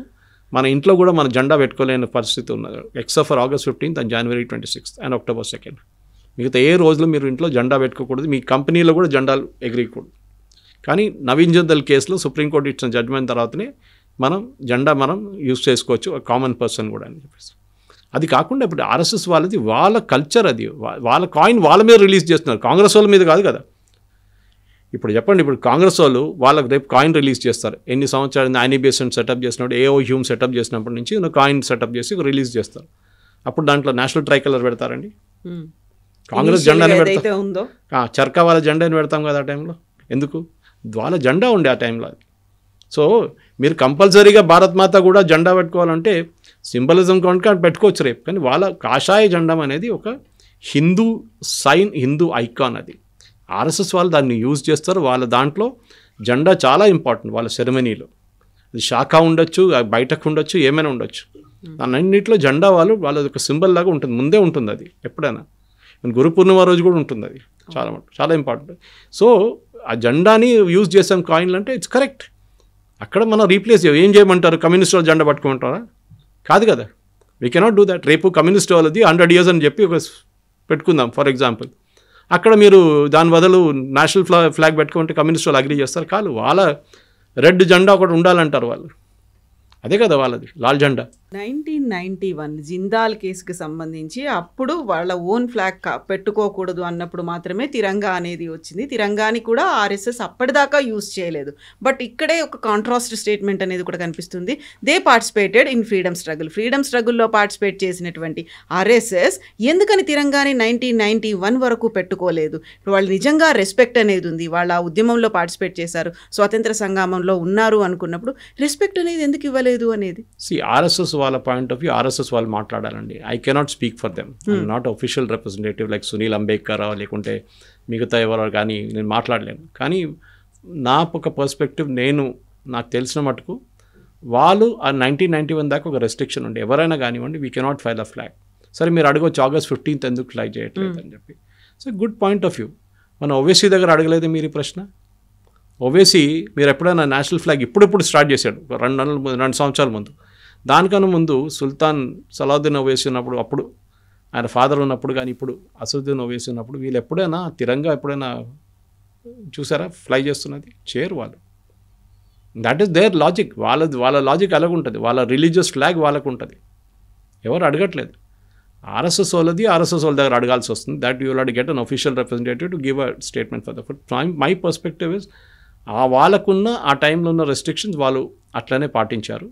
మన ఇంట్లో కూడా మన జెండా పెట్టుకోలేని పరిస్థితి ఉన్నది, except for August 15th and January 26th and October 2nd. మిగతా ఏ రోజులో మీరు ఇంట్లో జెండా పెట్టుకోకూడదు, మీ కంపెనీలో కూడా జెండాలు ఎగిరియకూడదు. కానీ నవీన్ జిందల్ కేసులో సుప్రీంకోర్టు ఇచ్చిన జడ్జ్మెంట్ తర్వాతనే జెండా మనం యూజ్ చేసుకోవచ్చు, కామన్ పర్సన్ కూడా అని చెప్పేసి. అది కాకుండా ఇప్పుడు ఆర్ఎస్ఎస్ వాళ్ళది వాళ్ళ కల్చర్, అది వాళ్ళ కాయిన్ వాళ్ళ మీద రిలీజ్ చేస్తున్నారు, కాంగ్రెస్ వాళ్ళ మీద కాదు కదా. ఇప్పుడు చెప్పండి, ఇప్పుడు కాంగ్రెస్ వాళ్ళు వాళ్ళకి రేపు కాయిన్ రిలీజ్ చేస్తారు. ఎన్ని సంవత్సరాలు ఐనీబీఎస్ఎన్ సెటప్ చేసినప్పుడు, ఏఓ హ్యూమ్ సెటప్ చేసినప్పటి నుంచి కాయిన్ సెటప్ చేసి రిలీజ్ చేస్తారు. అప్పుడు దాంట్లో నేషనల్ ట్రై కలర్ పెడతారండి, కాంగ్రెస్ జెండాని పెడతాం, చర్కా వాళ్ళ జెండాని పెడతాం కదా ఆ టైంలో. ఎందుకు? వాళ్ళ జెండా ఉండే ఆ టైంలో అది. సో మీరు కంపల్సరీగా భారత్ మాత కూడా జెండా పెట్టుకోవాలంటే సింబలిజం కనుక పెట్టుకోవచ్చు రేపు. కానీ వాళ్ళ కాషాయ జెండా అనేది ఒక హిందూ సైన్, హిందూ ఐకాన్. అది ఆర్ఎస్ఎస్ వాళ్ళు దాన్ని యూజ్ చేస్తారు. వాళ్ళ దాంట్లో జెండా చాలా ఇంపార్టెంట్ వాళ్ళ సెరమనీలో. అది శాఖ ఉండొచ్చు, బయటకు ఉండొచ్చు, ఏమైనా ఉండొచ్చు, దాన్నింటిలో జెండా వాళ్ళది ఒక సింబల్ లాగా ఉంటుంది, ముందే ఉంటుంది అది ఎప్పుడైనా. గురు పూర్ణిమ రోజు కూడా ఉంటుంది అది, చాలా ఇంపార్టెంట్. సో ఆ జెండాని యూజ్ చేసాం కాయిన్లు అంటే ఇట్స్ కరెక్ట్. అక్కడ మనం రీప్లేస్ ఏం చేయమంటారు? కమ్యూనిస్ట్ వాళ్ళు జెండా పట్టుకుంటారా? కాదు కదా, వీ కెనాట్ డూ దట్. రేపు కమ్యూనిస్ట్ వాళ్ళది 100 years అని చెప్పి ఒక పెట్టుకుందాం ఫర్ ఎగ్జాంపుల్. అక్కడ మీరు దాని బదులు నేషనల్ ఫ్లాగ్ పెట్టుకుంటే కమ్యూనిస్ట్ వాళ్ళు అగ్రీ చేస్తారు? కాదు, వాళ్ళ రెడ్ జెండా ఒకటి ఉండాలంటారు వాళ్ళు. అదే కదా వాళ్ళది, లాల్ జెండా. 1991 జిందాల్ కేసుకి సంబంధించి అప్పుడు వాళ్ళ ఓన్ ఫ్లాగ్ పెట్టుకోకూడదు అన్నప్పుడు మాత్రమే తిరంగా అనేది వచ్చింది. తిరంగాని కూడా ఆర్ఎస్ఎస్ అప్పటిదాకా యూజ్ చేయలేదు. బట్ ఇక్కడే ఒక కాంట్రాస్ట్ స్టేట్మెంట్ అనేది కూడా కనిపిస్తుంది. దే పార్టిసిపేటెడ్ ఇన్ ఫ్రీడమ్ స్ట్రగుల్లో పార్టిసిపేట్ చేసినటువంటి ఆర్ఎస్ఎస్ ఎందుకని తిరంగాని 1991 వరకు పెట్టుకోలేదు? ఇప్పుడు వాళ్ళు నిజంగా రెస్పెక్ట్ అనేది ఉంది, వాళ్ళ ఆ ఉద్యమంలో పార్టిసిపేట్ చేశారు, స్వాతంత్ర సంగ్రామంలో ఉన్నారు అనుకున్నప్పుడు రెస్పెక్ట్ అనేది ఎందుకు ఇవ్వలేదు అనేది? ఆర్ఎస్ఎస్ వాళ్ళ పాయింట్ ఆఫ్ వ్యూ, ఆర్ఎస్ఎస్ వాళ్ళు మాట్లాడాలండి. I cannot speak for them, not official representative like Sunil Ambedkar లేకుంటే మిగతా ఎవరో, కానీ నేను మాట్లాడలేను. కానీ నా ఒక పర్స్పెక్టివ్, నాకు తెలిసిన మటుకు వాళ్ళు ఆ 1991 దాకా ఒక రెస్ట్రిక్షన్ ఉండే, ఎవరైనా కానివ్వండి we cannot file a flag. సరే మీరు అడగవచ్చు August 15th ఎందుకు ఫ్లై చేయట్లేదు అని చెప్పి. So good point of view. మన ఓవైసీ దగ్గర అడగలేదు మీరు ఈ ప్రశ్న? ఓవైసీ మీరు ఎప్పుడైనా నేషనల్ ఫ్లాగ్ ఇప్పుడు స్టార్ట్ చేశాడు 2 సంవత్సరాల ముందు. దానికన్నా ముందు సుల్తాన్ సలావుద్దీన్ ఓవైసీ ఉన్నప్పుడు, అప్పుడు ఆయన ఫాదర్ ఉన్నప్పుడు, కానీ ఇప్పుడు అసదుద్దీన్ ఓవైసీ ఉన్నప్పుడు వీళ్ళు ఎప్పుడైనా తిరంగా ఎప్పుడైనా చూసారా ఫ్లై చేస్తున్నది? చేయరు వాళ్ళు. That is there logic. వాళ్ళ లాజిక్ అలాగుంటుంది, వాళ్ళ రిలీజియస్ ఫ్లాగ్ వాళ్ళకు ఉంటుంది, ఎవరు అడగట్లేదు. ఆర్ఎస్ఎస్ వాళ్ళది ఆర్ఎస్ఎస్ వాళ్ళ దగ్గర అడగాల్సి వస్తుంది. That you will get an official representative to give a statement for the my perspective is వాళ్ళకున్న ఆ టైంలో ఉన్న రెస్ట్రిక్షన్స్ వాళ్ళు అట్లనే పాటించారు.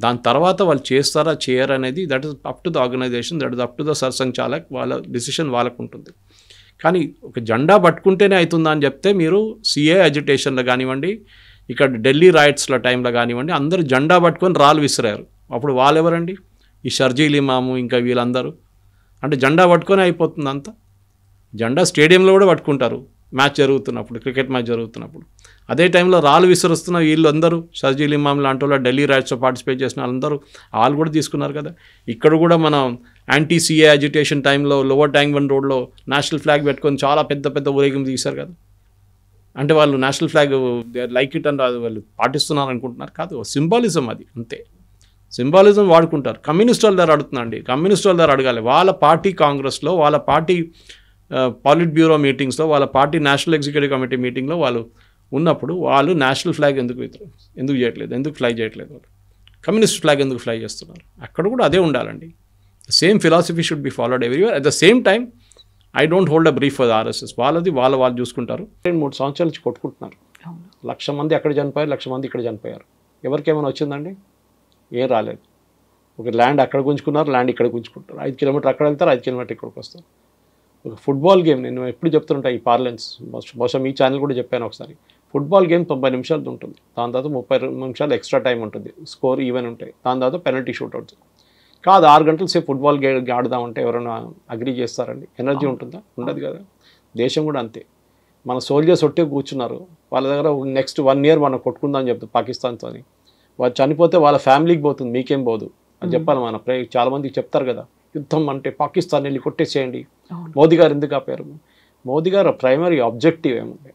దాని తర్వాత వాళ్ళు చేస్తారా చేయరు అనేది that is up to the organization, that is up to the Sarsanghchalak, వాళ్ళ డిసిషన్ వాళ్ళకు ఉంటుంది. కానీ ఒక జెండా పట్టుకుంటేనే అవుతుందా అని చెప్తే, మీరు సిఏ అజిటేషన్లో కానివ్వండి, ఇక్కడ ఢిల్లీ రైట్స్ల టైంలో కానివ్వండి, అందరూ జెండా పట్టుకొని రాళ్ళు విసిరారు. అప్పుడు వాళ్ళు ఎవరండి? ఈ షర్జీల్ ఇమాము ఇంకా వీళ్ళందరూ అంటే జెండా పట్టుకొని అయిపోతుంది అంతా. జెండా స్టేడియంలో కూడా పట్టుకుంటారు మ్యాచ్ జరుగుతున్నప్పుడు, క్రికెట్ మ్యాచ్ జరుగుతున్నప్పుడు. అదే టైంలో రాళ్ళు విసిరుస్తున్న వీళ్ళు అందరూ షర్జీల్ ఇమాం లాంటి వాళ్ళు, ఢిల్లీ రైట్స్లో పార్టిసిపేట్ చేసిన వాళ్ళందరూ వాళ్ళు కూడా తీసుకున్నారు కదా. ఇక్కడ కూడా మనం యాంటీ సిఏ అజిటేషన్ టైంలో లోవర్ ట్యాంక్ బండ్ రోడ్లో నేషనల్ ఫ్లాగ్ పెట్టుకొని చాలా పెద్ద పెద్ద ఊరేగింపు తీశారు కదా. అంటే వాళ్ళు national flag like it and వాళ్ళు పాటిస్తున్నారు అనుకుంటున్నారు కాదు, సింబాలిజం అది అంతే. సింబాలిజం వాడుకుంటారు. కమ్యూనిస్ట్ వాళ్ళ దగ్గర అడుగుతున్నాండి, కమ్యూనిస్ట్ వాళ్ళ దగ్గర అడగాలి. వాళ్ళ పార్టీ కాంగ్రెస్లో, వాళ్ళ పార్టీ పాలిట్ బ్యూరో మీటింగ్స్లో, వాళ్ళ పార్టీ నేషనల్ ఎగ్జిక్యూటివ్ కమిటీ మీటింగ్లో వాళ్ళు ఉన్నప్పుడు వాళ్ళు నేషనల్ ఫ్లాగ్ ఎందుకు చేయట్లేదు, ఎందుకు ఫ్లై చేయట్లేదు, వాళ్ళు కమ్యూనిస్ట్ ఫ్లాగ్ ఎందుకు ఫ్లై చేస్తున్నారు? అక్కడ కూడా అదే ఉండాలండి. Same philosophy should be followed everywhere. At the same time I don't hold a brief for RSS. వాళ్ళది వాళ్ళు చూసుకుంటారు. 3 సంవత్సరాల నుంచి కొట్టుకుంటున్నారు. 1,00,000 మంది అక్కడ చనిపోయారు, 1,00,000 మంది ఇక్కడ చనిపోయారు. ఎవరికేమైనా వచ్చిందండి? ఏం రాలేదు. ఒక ల్యాండ్ అక్కడ గుంజుకున్నారు, ల్యాండ్ ఇక్కడ గుంజుకుంటారు. 5 కిలోమీటర్ అక్కడ వెళ్తారు, 5 కిలోమీటర్ ఇక్కడికి వస్తారు. ఒక ఫుట్బాల్ గేమ్ నేను ఎప్పుడు చెప్తుంటా ఈ పార్లెన్స్, బహుశా మీ ఛానల్ కూడా చెప్పాను ఒకసారి. ఫుట్బాల్ గేమ్ 90 నిమిషాలు ఉంటుంది, దాని తర్వాత 30 నిమిషాలు ఎక్స్ట్రా టైం ఉంటుంది, స్కోర్ ఈవెన్ ఉంటాయి, దాని తర్వాత పెనల్టీ షూట్అవుట్స్. కాదు 6 గంటల సేపు ఫుట్బాల్ ఆడదామంటే ఎవరైనా అగ్రీ చేస్తారండి? ఎనర్జీ ఉంటుందా? ఉండదు కదా. దేశం కూడా అంతే. మన సోల్జర్స్ ఒట్టే కూర్చున్నారు, వాళ్ళ దగ్గర నెక్స్ట్ 1 year మనం కొట్టుకుందాం అని చెప్తారు పాకిస్తాన్తో. వాళ్ళు చనిపోతే వాళ్ళ ఫ్యామిలీకి పోతుంది, మీకేం పోదు అని చెప్పాలి. మన చాలామందికి చెప్తారు కదా, యుద్ధం అంటే పాకిస్తాన్ వెళ్ళి కొట్టేసేయండి. మోదీ గారు ఎందుకు ఆపారు? మోదీ గారు ప్రైమరీ ఆబ్జెక్టివ్ ఏముంది?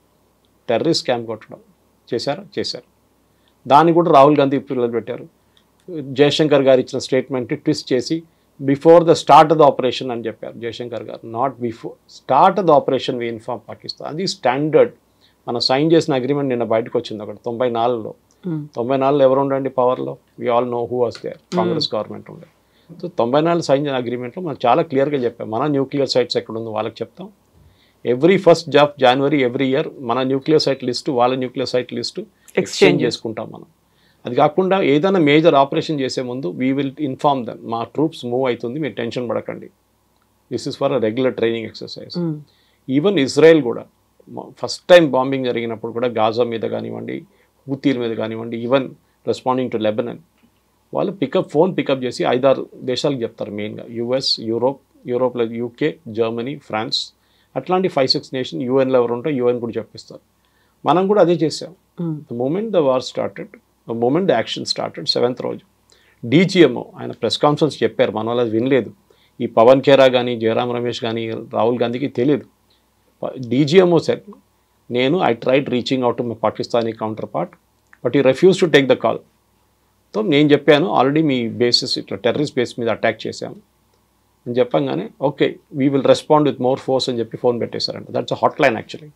టెర్రరిస్ట్ క్యాంప్ కొట్టడం. చేశారు. దాన్ని కూడా రాహుల్ గాంధీ పిల్లలు పెట్టారు. జయశంకర్ గారు ఇచ్చిన స్టేట్మెంట్ ట్విస్ట్ చేసి before the start of the operation అని చెప్పారు జయశంకర్ గారు. Not before start of the operation we inform Pakistan. అది స్టాండర్డ్. మనం సైన్ చేసిన అగ్రిమెంట్ నిన్న బయటకు వచ్చింది ఒకటి 94లో. 94లో ఎవరు ఉండండి పవర్లో? We all know who was there. Congress government ఉండే. సో 94 సైన్ చేసిన అగ్రిమెంట్లో మనం చాలా క్లియర్గా చెప్పాం, మన న్యూక్లియర్ సైట్స్ ఎక్కడుందో వాళ్ళకి చెప్తాం. Every 1st of January every year మన న్యూక్లియర్ సైట్ లిస్టు, వాళ్ళ న్యూక్లియర్ సైట్ లిస్టు ఎక్స్చేంజ్ చేసుకుంటాం మనం. అది కాకుండా ఏదైనా మేజర్ ఆపరేషన్ చేసే ముందు వీ విల్ ఇన్ఫార్మ్ దెమ్, మా ట్రూప్స్ మూవ్ అవుతుంది, మీరు టెన్షన్ పడకండి. This is for a regular training exercise. Even Israel కూడా ఫస్ట్ టైం బాంబింగ్ జరిగినప్పుడు కూడా గాజా మీద కానివ్వండి, హూతీల మీద కానివ్వండి, ఈవెన్ రెస్పాండింగ్ టు లెబనన్, వాళ్ళు ఫోన్ పికప్ చేసి 5-6 దేశాలకు చెప్తారు. మెయిన్గా యుఎస్, యూరోప్లో యూకే, జర్మనీ, ఫ్రాన్స్, అట్లాంటి 5-6 నేషన్. యూఎన్లో ఎవరు ఉంటే యూఎన్ కూడా చెప్పిస్తారు. మనం కూడా అదే చేసాం. The moment the war started, the moment the action started, 7th రోజు డీజీఎంఓ ఆయన ప్రెస్ కాన్ఫరెన్స్ చెప్పారు, మన వాళ్ళు అది వినలేదు. ఈ పవన్ ఖేరా కానీ, జయరామ్ రమేష్ కానీ, రాహుల్ గాంధీకి తెలియదు. DGMO sir, I tried reaching out to my Pakistani counterpart but he refuse to take the call. So నేను చెప్పాను, ఆల్రెడీ మీ బేసెస్ ఇట్లా టెర్రరిస్ట్ బేస్ మీద అటాక్ చేశాము అని చెప్పంగానే okay we will respond with more force అని చెప్పి ఫోన్ పెట్టేశారంట. That's a hotline actually.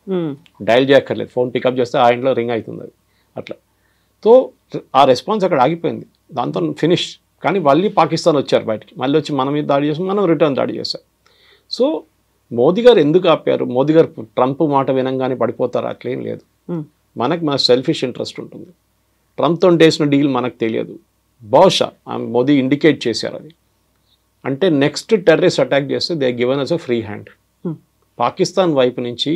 Dial చేయక్కర్లేదు, ఫోన్ పికప్ చేస్తే ఆ ఇంట్లో రింగ్ అవుతుంది అది అట్లా. సో ఆ రెస్పాన్స్ అక్కడ ఆగిపోయింది, దాంతో ఫినిష్. కానీ మళ్ళీ పాకిస్తాన్ వచ్చారు బయటికి, మళ్ళీ వచ్చి మన మీద దాడి చేసాం, మనం రిటర్న్ దాడి చేశాం. సో మోదీ గారు ఎందుకు ఆపారు? మోదీ గారు ట్రంప్ మాట వినంగానే పడిపోతారు అట్లేం లేదు. మన సెల్ఫిష్ ఇంట్రెస్ట్ ఉంటుంది. ట్రంప్తో చేసిన డీల్ మనకు తెలియదు, బహుశా మోదీ ఇండికేట్ చేశారు అది. అంటే నెక్స్ట్ టెర్రరిస్ట్ అటాక్ చేస్తే they given us a free hand. Pakistan వైపు నుంచి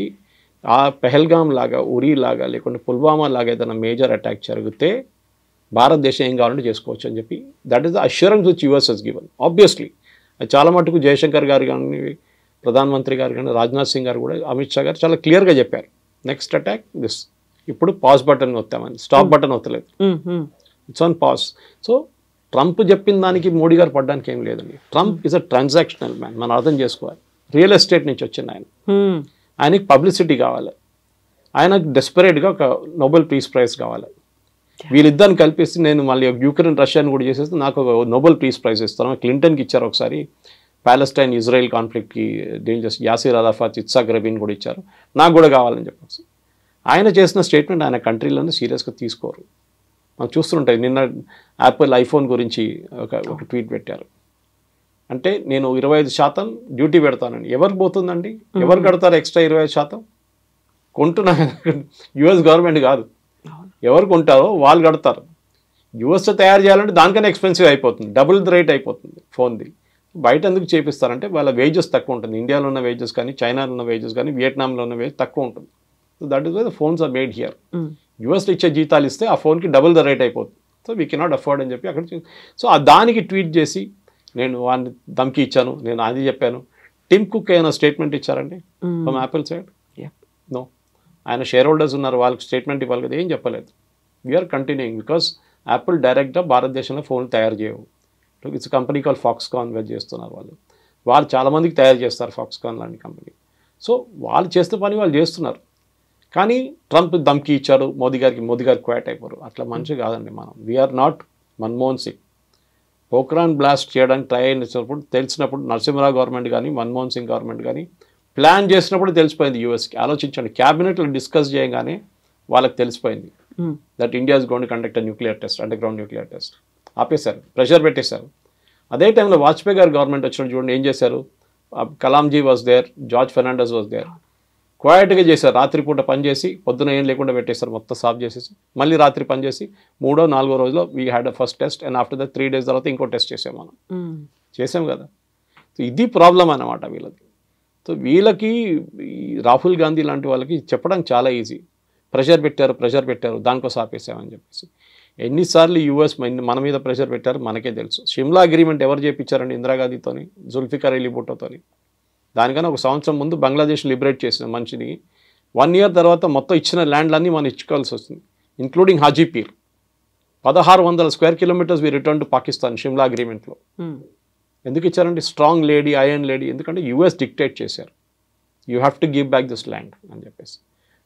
ఆ పెహల్గామ్ లాగా, ఉరీ లాగా, లేకుంటే పుల్వామా లాగా ఏదైనా మేజర్ అటాక్ జరిగితే భారతదేశం ఏం కావాలంటే చేసుకోవచ్చు అని చెప్పి that is the assurance which US has given. Obviously అది చాలా మటుకు జయశంకర్ గారు కానీ, ప్రధానమంత్రి గారు కానీ, రాజ్నాథ్ సింగ్ గారు కూడా, అమిత్ షా గారు చాలా క్లియర్గా చెప్పారు, నెక్స్ట్ అటాక్ దిస్. ఇప్పుడు పాజ్ బటన్ వస్తామని, స్టాప్ బటన్ వస్తలేదు, it's on pause. So Trump చెప్పిన దానికి మోడీ గారు పడడానికి ఏం లేదండి. Trump is a transactional man, మనం అర్థం చేసుకోవాలి. రియల్ ఎస్టేట్ నుంచి వచ్చింది ఆయన, ఆయనకి పబ్లిసిటీ కావాలి, ఆయనకు డెస్పరేట్గా ఒక నోబెల్ పీస్ ప్రైజ్ కావాలి. వీళ్ళిద్దరిని కల్పిస్తే నేను మళ్ళీ యుక్రెయిన్ రష్యాని కూడా చేసేస్తే నాకు ఒక నోబెల్ పీస్ ప్రైజ్ ఇస్తాను. క్లింటన్కి ఇచ్చారు ఒకసారి, ప్యాలెస్టైన్ ఇజ్రాయెల్ కాన్ఫ్లిక్ట్కి డీల్ చేసి యాసిర్ అరాఫాత్, ఇత్సాక్ రబీన్ కూడా ఇచ్చారు, నాకు కూడా కావాలని చెప్పేసి. ఆయన చేసిన స్టేట్మెంట్ ఆయన కంట్రీలోనే సీరియస్గా తీసుకోరు. మనం చూస్తుంటాయి, నిన్న యాపిల్ ఐఫోన్ గురించి ఒక ట్వీట్ పెట్టారు. అంటే నేను 25% డ్యూటీ పెడతానండి. ఎవరికి పోతుందండి? ఎవరు కడతారు ఎక్స్ట్రా 25%? కొంటున్నా యుఎస్ గవర్నమెంట్ కాదు, ఎవరు కొంటారో వాళ్ళు కడతారు. యుఎస్లో తయారు చేయాలంటే దానికన్నా ఎక్స్పెన్సివ్ అయిపోతుంది, డబుల్ ద రేట్ అయిపోతుంది ఫోన్ది. బయట ఎందుకు చేపిస్తారంటే వాళ్ళ వేజెస్ తక్కువ ఉంటుంది. ఇండియాలో ఉన్న వేజెస్ కానీ, చైనాలో ఉన్న వేజెస్ కానీ, వియట్నాంలో ఉన్న వేజెస్ తక్కువ ఉంటుంది. So that is why the phones are made here. యూఎస్లో ఇచ్చే జీతాలు ఇస్తే ఆ ఫోన్కి డబుల్ ద రేట్ అయిపోతుంది. సో వీ కెనాట్ అఫోర్డ్ అని చెప్పి అక్కడ. సో దానికి ట్వీట్ చేసి నేను వాడిని ధమ్కి ఇచ్చాను, నేను అది చెప్పాను. టిమ్ కుక్ ఏమైనా స్టేట్మెంట్ ఇచ్చారండి ఫ్రమ్ యాపిల్ సైడ్? నో. ఆయన షేర్ హోల్డర్స్ ఉన్నారు, వాళ్ళకి స్టేట్మెంట్ ఇవ్వాలి కదా, ఏం చెప్పలేదు. వీఆర్ కంటిన్యూయింగ్ బికాస్ యాపిల్ డైరెక్ట్గా భారతదేశంలో ఫోన్లు తయారు చేయవు. It's company call Foxconn veg చేస్తున్నారు వాళ్ళు చాలామందికి తయారు చేస్తారు ఫాక్స్కాన్ లాంటి కంపెనీ. సో వాళ్ళు చేస్తే పని వాళ్ళు చేస్తున్నారు. కానీ ట్రంప్ ధమ్కి ఇచ్చాడు మోదీ గారికి క్వాట్ అయిపోరు. అట్లా మనిషి కాదండి మనం. We are not Manmohan Singh. Pokhran blast చేయడానికి ట్రై అయినప్పుడు తెలిసినప్పుడు నరసింహరావు గవర్నమెంట్ కానీ మన్మోహన్ సింగ్ గవర్నమెంట్ కానీ ప్లాన్ చేసినప్పుడు తెలిసిపోయింది యూఎస్కి. ఆలోచించండి, క్యాబినెట్లో డిస్కస్ చేయగానే వాళ్ళకి తెలిసిపోయింది that India is going to conduct nuclear test, under ground nuclear test. ఆపేశారు, ప్రెషర్ పెట్టేశారు. అదే టైంలో వాజ్పేయి గారు గవర్నమెంట్ వచ్చినప్పుడు చూడండి ఏం చేశారు. Kalonji was there, George Fernandes was there. క్వైట్గా చేశారు, రాత్రిపూట పనిచేసి పొద్దున ఏం లేకుండా పెట్టేశారు, మొత్తం సాఫ్ చేసేసి మళ్ళీ రాత్రి పనిచేసి 3వ 4వ రోజులో we had a first test and after the 3 days తర్వాత ఇంకో టెస్ట్ చేసాం మనం. చేసాం కదా. సో ఇది ప్రాబ్లం అన్నమాట వీళ్ళకి. సో వీళ్ళకి రాహుల్ గాంధీ లాంటి వాళ్ళకి చెప్పడానికి చాలా ఈజీ. ప్రెషర్ పెట్టారు దానికోసం ఆపేసామని చెప్పేసి. ఎన్నిసార్లు యూఎస్ మన మీద ప్రెషర్ పెట్టారు మనకే తెలుసు. షిమ్లా అగ్రిమెంట్ ఎవరు చేయించారండి? ఇందిరాగాంధీతోని, జుల్ఫికర్ అలీ భుట్టోతోని. దానికన్నా 1 సంవత్సరం ముందు బంగ్లాదేశ్ లిబరేట్ చేసిన మనిషిని 1 year తర్వాత మొత్తం ఇచ్చిన ల్యాండ్లన్నీ మనం ఇచ్చుకోవాల్సి వస్తుంది, including Haji Pir. 1600 square kilometers we return to Pakistan Shimla అగ్రిమెంట్లో. ఎందుకు ఇచ్చారండి? Strong lady, iron lady. ఎందుకంటే యూఎస్ డిక్టేట్ చేశారు, you have to give back this land అని చెప్పేసి.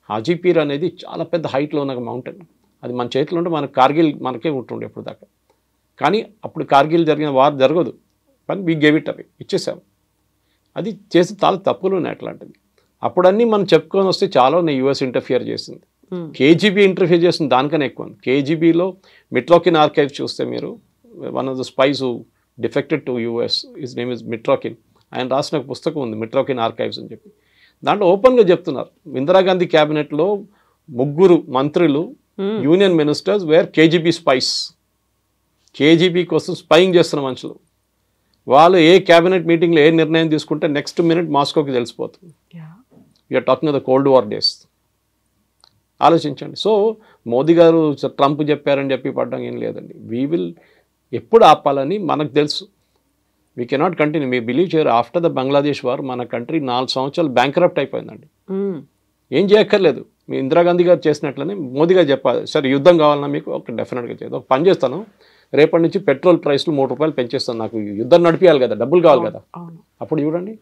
హాజీపీర్ అనేది చాలా పెద్ద హైట్లో ఉన్న మౌంటైన్. అది మన చేతిలో ఉంటే మన కార్గిల్ మనకే ఉంటుండే ఎప్పుడు దాకా. కానీ అప్పుడు కార్గిల్ జరిగిన వార్ జరగదు, కానీ వీ గేవ్ ఇట్ అవి ఇచ్చేసాం. అది చేసి చాలా తప్పులు ఉన్నాయి అట్లాంటిది. అప్పుడన్నీ మనం చెప్పుకొని వస్తే చాలా యూఎస్ ఇంటర్ఫియర్ చేసింది. కేజీబీ ఇంటర్ఫియర్ చేసింది దానికన్నా ఎక్కువ. కేజీబీలో మిట్రోకిన్ ఆర్కైవ్ చూస్తే మీరు, one of the spice who defected to US, his name is మిట్రోకిన్. ఆయన రాసిన ఒక పుస్తకం ఉంది మిట్రోకిన్ ఆర్కైవ్స్ అని చెప్పి. దాంట్లో ఓపెన్గా చెప్తున్నారు ఇందిరాగాంధీ క్యాబినెట్లో 3 మంత్రులు union ministers were KGB spies. KGB కోసం స్పైయింగ్ చేస్తున్న మనుషులు. వాళ్ళు ఏ క్యాబినెట్ మీటింగ్లో ఏ నిర్ణయం తీసుకుంటే నెక్స్ట్ మినిట్ మాస్కోకి తెలిసిపోతుంది. You are talking the cold war days. ఆలోచించండి. సో మోదీ గారు ట్రంప్ చెప్పారని చెప్పి పడడం ఏం లేదండి. వీ విల్ ఎప్పుడు ఆపాలని మనకు తెలుసు. We cannot continue. Me believe చేయరు, ఆఫ్టర్ ద బంగ్లాదేశ్ వార్ మన కంట్రీ 4 సంవత్సరాలు బ్యాంక్రప్ట్ అయిపోయిందండి. ఏం చేయక్కర్లేదు. మీ ఇందిరాగాంధీ గారు చేసినట్లనే మోదీ గారు చెప్పాలి, సరే యుద్ధం కావాలన్నా మీకు ఒక డెఫినెట్గా చేయదు, ఒక పని చేస్తాను, రేపటి నుంచి పెట్రోల్ ప్రైస్లు 3 రూపాయలు పెంచేస్తాను, నాకు యుద్ధం నడిపించాలి కదా, డబ్బులు కావాలి కదా. అప్పుడు చూడండి,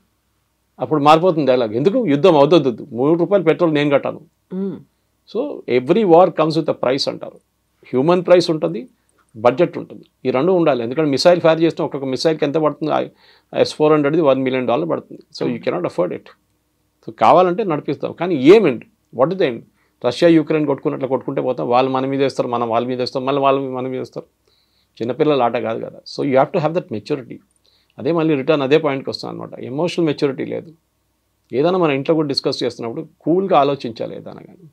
అప్పుడు మారిపోతుంది డైలాగ్. ఎందుకు యుద్ధం అవుతుంది, 3 రూపాయలు పెట్రోల్ నేను కట్టాను. So every war comes with a price అంటారు. హ్యూమన్ ప్రైస్ ఉంటుంది, బడ్జెట్ ఉంటుంది, ఈ 2 ఉండాలి. ఎందుకంటే మిసైల్ ఫైర్ చేస్తే ఒక్కొక్క మిసైల్కి ఎంత పడుతుంది? S-400ది $1 million పడుతుంది. So you cannot afford it. So కావాలంటే నడిపిస్తాం, కానీ ఏమండి, what is the end? Russia Ukraine కొట్టుకున్నట్లు కొట్టుకుంటే పోతాం, వాళ్ళు మన మీద వేస్తారు, మనం వాళ్ళ మీద వేస్తాం, మళ్ళీ వాళ్ళు మన మీద వేస్తారు. చిన్నపిల్లల ఆట కాదు కదా. So you have to have that maturity. అదే మళ్ళీ రిటర్న్ అదే పాయింట్కి వస్తాం అనమాట. ఎమోషనల్ మెచ్యూరిటీ లేదు. ఏదైనా మన ఇంట్లో కూడా డిస్కస్ చేస్తున్నప్పుడు కూల్గా ఆలోచించాలి ఏదైనా కానీ.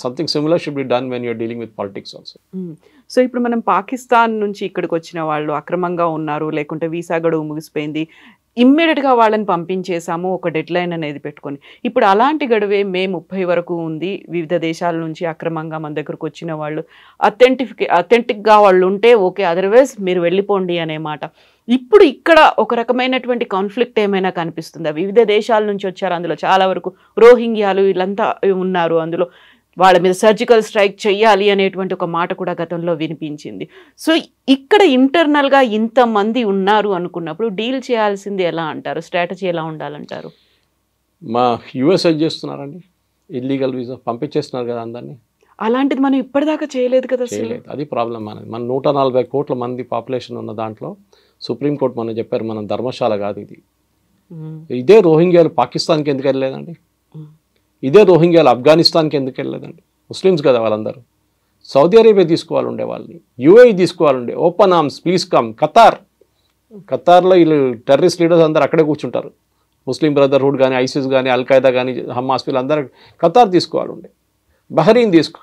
Something similar should be done when you are dealing with politics also. So ఇప్పుడు మనం పాకిస్తాన్ నుంచి ఇక్కడికి వచ్చిన వాళ్ళు అక్రమంగా ఉన్నారు, లేకుంటే వీసా గడువు ముగిసిపోయింది, ఇమ్మీడియట్గా వాళ్ళని పంపించేసాము ఒక డెడ్ లైన్ అనేది పెట్టుకొని. ఇప్పుడు అలాంటి గడువే మే 30 వరకు ఉంది. వివిధ దేశాల నుంచి అక్రమంగా మన దగ్గరకు వచ్చిన వాళ్ళు అథెంటిక్గా వాళ్ళు ఉంటే ఓకే, అదర్వైజ్ మీరు వెళ్ళిపోండి అనే మాట. ఇప్పుడు ఇక్కడ ఒక రకమైనటువంటి కాన్ఫ్లిక్ట్ ఏమైనా కనిపిస్తుందా? వివిధ దేశాల నుంచి వచ్చారు, అందులో చాలా వరకు రోహింగ్యాలు వీళ్ళంతా ఉన్నారు, అందులో వాళ్ళ మీద సర్జికల్ స్ట్రైక్ చేయాలి అనేటువంటి ఒక మాట కూడా గతంలో వినిపించింది. సో ఇక్కడ ఇంటర్నల్గా ఇంతమంది ఉన్నారు అనుకున్నప్పుడు డీల్ చేయాల్సింది ఎలా అంటారు? స్ట్రాటజీ ఎలా ఉండాలంటారు? మా యూఎస్ ఏం చేస్తున్నారండి, ఇల్లీగల్ వీసా పంపించేస్తున్నారు కదా అందరినీ. అలాంటిది మనం ఇప్పటిదాకా చేయలేదు కదా. చేయలేదు, అది ప్రాబ్లం అనేది. మన 140 కోట్ల మంది పాపులేషన్ ఉన్న దాంట్లో సుప్రీంకోర్టు మనం చెప్పారు, మనం ధర్మశాల కాదు ఇది. ఇదే రోహింగ్యాలు పాకిస్తాన్కి ఎందుకు వెళ్ళలేదండి? ఇదే రోహింగ్యాలు ఆఫ్ఘనిస్తాన్కి ఎందుకు వెళ్ళలేదండి? ముస్లిమ్స్ కదా వాళ్ళందరూ. సౌదీ అరేబియా తీసుకోవాలి ఉండే వాళ్ళని, యూఏఈ తీసుకోవాలండే, ఓపెన్ ఆర్మ్స్ ప్లీజ్ కమ్. ఖతార్లో వీళ్ళు టెర్రరిస్ట్ లీడర్స్ అందరూ అక్కడే కూర్చుంటారు. ముస్లిం బ్రదర్హుడ్ కానీ, ఐసిస్ కానీ, అల్ఖైదా కానీ, హమాస్ వీళ్ళందరూ ఖతార్ తీసుకోవాలి ఉండే. బహరీన్ తీసుకో,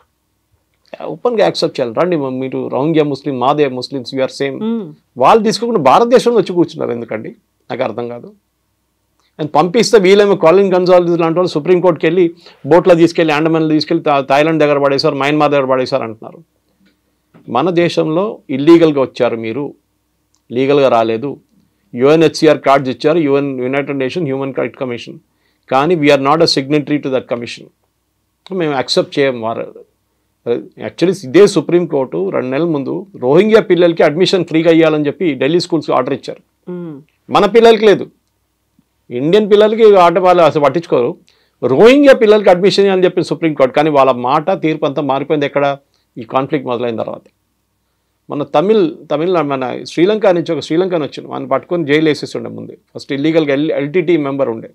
ఓపెన్గా యాక్సెప్ట్ చేయాలి, రండి మీరు రోహింగ్యా ముస్లిం, మాదే ముస్లిమ్స్, యూఆర్ సేమ్. వాళ్ళు తీసుకోకుండా భారతదేశంలో వచ్చి కూర్చున్నారు ఎందుకండి? నాకు అర్థం కాదు. అండ్ పంపిస్తే వీళ్ళేమో కాలిన్ గన్జాల్స్ లాంటి వాళ్ళు సుప్రీంకోర్టుకి వెళ్ళి బోట్లో తీసుకెళ్ళి, అండమాన్లో తీసుకెళ్ళి థాయిలాండ్ దగ్గర పడేశారు, మయన్మార్ దగ్గర పడేశారు అంటున్నారు. మన దేశంలో ఇల్లీగల్గా వచ్చారు, మీరు లీగల్గా రాలేదు. యుఎన్హెచ్సిఆర్ కార్డ్స్ ఇచ్చారు, united nation human right commission, కానీ we are not a signatory to that commission. మేము యాక్సెప్ట్ చేయం. వారు యాక్చువల్లీ ఇదే సుప్రీంకోర్టు 2 నెలల ముందు రోహింగ్యా పిల్లలకి అడ్మిషన్ ఫ్రీగా ఇవ్వాలని చెప్పి ఢిల్లీ స్కూల్స్కి ఆర్డర్ ఇచ్చారు. మన పిల్లలకి లేదు, ఇండియన్ పిల్లలకి ఆట వాళ్ళు అసలు పట్టించుకోరు, రోహింగ్యా పిల్లలకి అడ్మిషన్ ఇవ్వాలని చెప్పి సుప్రీంకోర్టు. కానీ వాళ్ళ మాట తీర్పు అంతా మారిపోయింది ఎక్కడ, ఈ కాన్ఫ్లిక్ట్ మొదలైన తర్వాత. మన తమిళనాడు మన శ్రీలంక నుంచి ఒక శ్రీలంకని వచ్చింది, మనం పట్టుకొని జైలు వేసేస్తుండే ముందే. ఫస్ట్ ఇల్లీగల్గా ఎల్టీటీ మెంబర్ ఉండే,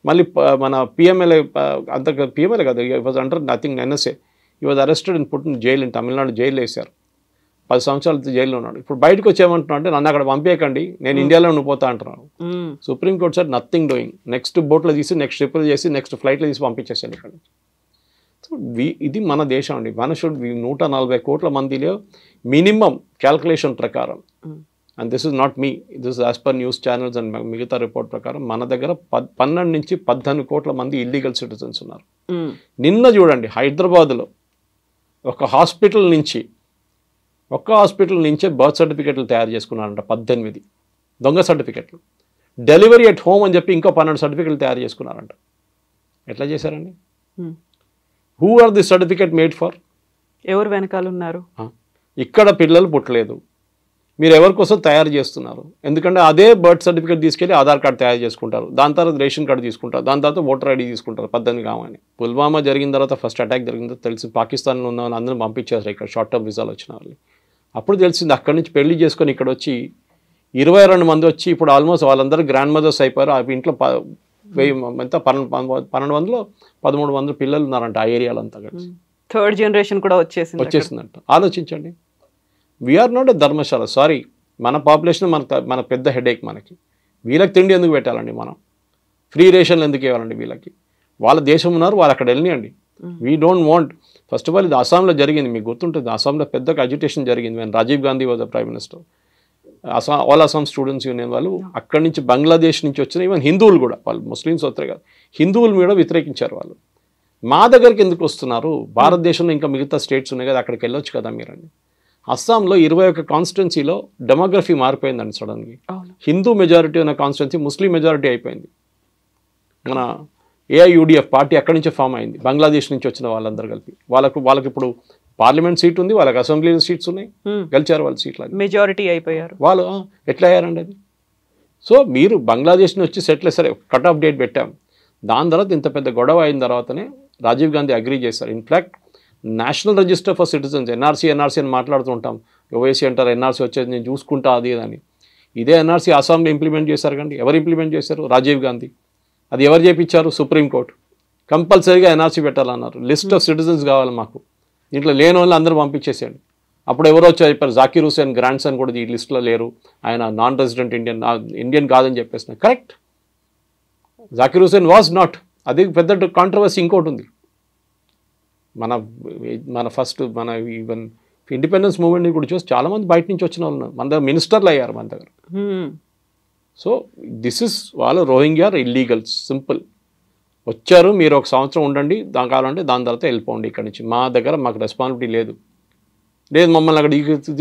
మళ్ళీ మన పిఎంఎల్ఏ అంత పిఎంఎల్ఏ కాదు, వాజ్ అండర్ నథింగ్ ఎన్ఎస్ఏ, ఈ was arrested and put in jail in Tamil Nadu. Jail వేశారు, 10 సంవత్సరాలు జైల్లో ఉన్నాడు. ఇప్పుడు బయటకు వచ్చేమంటున్నా అంటే నన్ను అక్కడ పంపేయకండి, నేను ఇండియాలో ఉండిపోతా అంటున్నాను. Supreme court sir nothing doing, next బోట్లో తీసి నెక్స్ట్ ట్రిపుల్ చేసి నెక్స్ట్ ఫ్లైట్లో తీసి పంపించేసాను ఇక్కడ. సో ఇది మన దేశం అండి. మన 140 కోట్ల మందిలో మినిమం క్యాల్కులేషన్ ప్రకారం, and this is not me, this as per news channels and మిగతా రిపోర్ట్ ప్రకారం మన దగ్గర 12 నుంచి 18 కోట్ల మంది ఇల్లీగల్ సిటిజన్స్ ఉన్నారు. నిన్న చూడండి హైదరాబాద్లో ఒక హాస్పిటల్ నుంచే బర్త్ సర్టిఫికెట్లు తయారు చేసుకున్నారంట, 18 దొంగ సర్టిఫికెట్లు. డెలివరీ ఎట్ హోమ్ అని చెప్పి ఇంకో 12 సర్టిఫికెట్లు తయారు చేసుకున్నారంట. ఎట్లా చేశారండి? Who are the certificate made for? ఎవరు వెనకాల ఉన్నారు? ఇక్కడ పిల్లలు పుట్టలేదు, మీరు ఎవరి కోసం తయారు చేస్తున్నారు? ఎందుకంటే అదే బర్త్ సర్టిఫికేట్ తీసుకెళ్ళి ఆధార్ కార్డు తయారు చేసుకుంటారు, దాని తర్వాత రేషన్ కార్డు తీసుకుంటారు, దాని తర్వాత ఓటర్ ఐడి తీసుకుంటారు. 18 కావని. పుల్వామా జరిగిన తర్వాత ఫస్ట్ అటాక్ జరిగిన తర్వాత తెలిసి పాకిస్తాన్లో ఉన్న వాళ్ళు అందరూ పంపించారు ఇక్కడ షార్ట్ టర్మ్ వీసాలు వచ్చిన వాళ్ళు. అప్పుడు తెలిసింది అక్కడి నుంచి పెళ్లి చేసుకొని ఇక్కడ వచ్చి 22 మంది వచ్చి ఇప్పుడు ఆల్మోస్ట్ వాళ్ళందరూ గ్రాండ్ మదర్స్ అయిపోయారు. ఆ ఇంట్లో 1200-1300 పిల్లలు ఉన్నారంట ఆ ఏరియాలో అంతా కలిసి. థర్డ్ జనరేషన్ కూడా వచ్చేసిందంట. ఆలోచించండి. We are not a dharamshala. Sorry, మన పాపులేషన్ మన పెద్ద హెడేక్ మనకి. వీళ్ళకి తిండి ఎందుకు పెట్టాలండి? మనం ఫ్రీ రేషన్లు ఎందుకు ఇవ్వాలండి వీళ్ళకి? వాళ్ళ దేశం ఉన్నారు, వాళ్ళు అక్కడ వెళ్ళియండి. We don't want. First of all ఇది అస్సాంలో జరిగింది, మీకు గుర్తుంటుంది. అస్సాంలో పెద్ద అజిటేషన్ జరిగింది when Rajiv Gandhi was the prime minister. All Assam students union వాళ్ళు అక్కడి నుంచి బంగ్లాదేశ్ నుంచి వచ్చిన ఈవెన్ హిందువులు కూడా, వాళ్ళు ముస్లిమ్స్ వస్తే కాదు హిందువులు కూడా వ్యతిరేకించారు. వాళ్ళు మా దగ్గరికి ఎందుకు వస్తున్నారు? భారతదేశంలో ఇంకా మిగతా స్టేట్స్ ఉన్నాయి కదా, అక్కడికి వెళ్ళొచ్చు కదా మీరండి. అస్సాంలో 21 కాన్స్టిట్యున్సీలో డెమోగ్రఫీ మారిపోయిందండి సడన్గా. హిందూ మెజారిటీ ఉన్న కాన్స్టిట్యున్సీ ముస్లిం మెజారిటీ అయిపోయింది. మన ఏఐయుడిఎఫ్ పార్టీ అక్కడి నుంచే ఫామ్ అయింది, బంగ్లాదేశ్ నుంచి వచ్చిన వాళ్ళందరూ కలిపి. వాళ్ళకి ఇప్పుడు పార్లమెంట్ సీట్ ఉంది, వాళ్ళకి అసెంబ్లీ సీట్స్ ఉన్నాయి, గెలిచారు వాళ్ళు సీట్లు, మెజారిటీ అయిపోయారు వాళ్ళు. ఎట్లా అయ్యారండి అది? సో మీరు బంగ్లాదేశ్ నుంచి సెటిల్ సరే కట్ ఆఫ్ డేట్ పెట్టాం, దాని తర్వాత ఇంత పెద్ద గొడవ అయిన తర్వాతనే రాజీవ్ గాంధీ అగ్రీ చేశారు. In fact national register for citizens NRC అని మాట్లాడుతుంటాం, ఓవైసీ అంటారు, ఎన్ఆర్సీ వచ్చేది నేను చూసుకుంటా అది అని. ఇదే ఎన్ఆర్సీ అస్సాంలో ఇంప్లిమెంట్ చేశారు కండి. ఎవరు ఇంప్లిమెంట్ చేశారు? రాజీవ్ గాంధీ. అది ఎవరు చేయించారు? సుప్రీంకోర్టు. కంపల్సరీగా ఎన్ఆర్సీ పెట్టాలన్నారు. లిస్ట్ ఆఫ్ సిటిజన్స్ కావాలి మాకు, దీంట్లో లేని వాళ్ళు అందరూ పంపించేసేయండి. అప్పుడు ఎవరో వచ్చి చెప్పారు జాకీర్ హుసేన్ గ్రాండ్ సన్ కూడా ఈ లిస్టులో లేరు, ఆయన నాన్ రెసిడెంట్ ఇండియన్ కాదని చెప్పేసిన. Correct, Zakir Hussain was not. అది పెద్ద కాంట్రవర్సీ ఇంకోటి ఉంది. మన ఫస్ట్ మన ఈవెన్ ఇండిపెండెన్స్ మూవ్మెంట్ కూడా చూసి చాలామంది బయట నుంచి వచ్చిన వాళ్ళు మన దగ్గర మినిస్టర్లు అయ్యారు మన దగ్గర. సో దిస్ ఇస్ వాళ్ళు రోహింగ్యా ఇల్లీగల్స్, సింపుల్. వచ్చారు, మీరు 1 సంవత్సరం ఉండండి, దాని కావాలంటే దాని తర్వాత వెళ్ళిపోండి ఇక్కడి నుంచి. మా దగ్గర మాకు రెస్పాన్సిబిలిటీ లేదు, మమ్మల్ని అక్కడ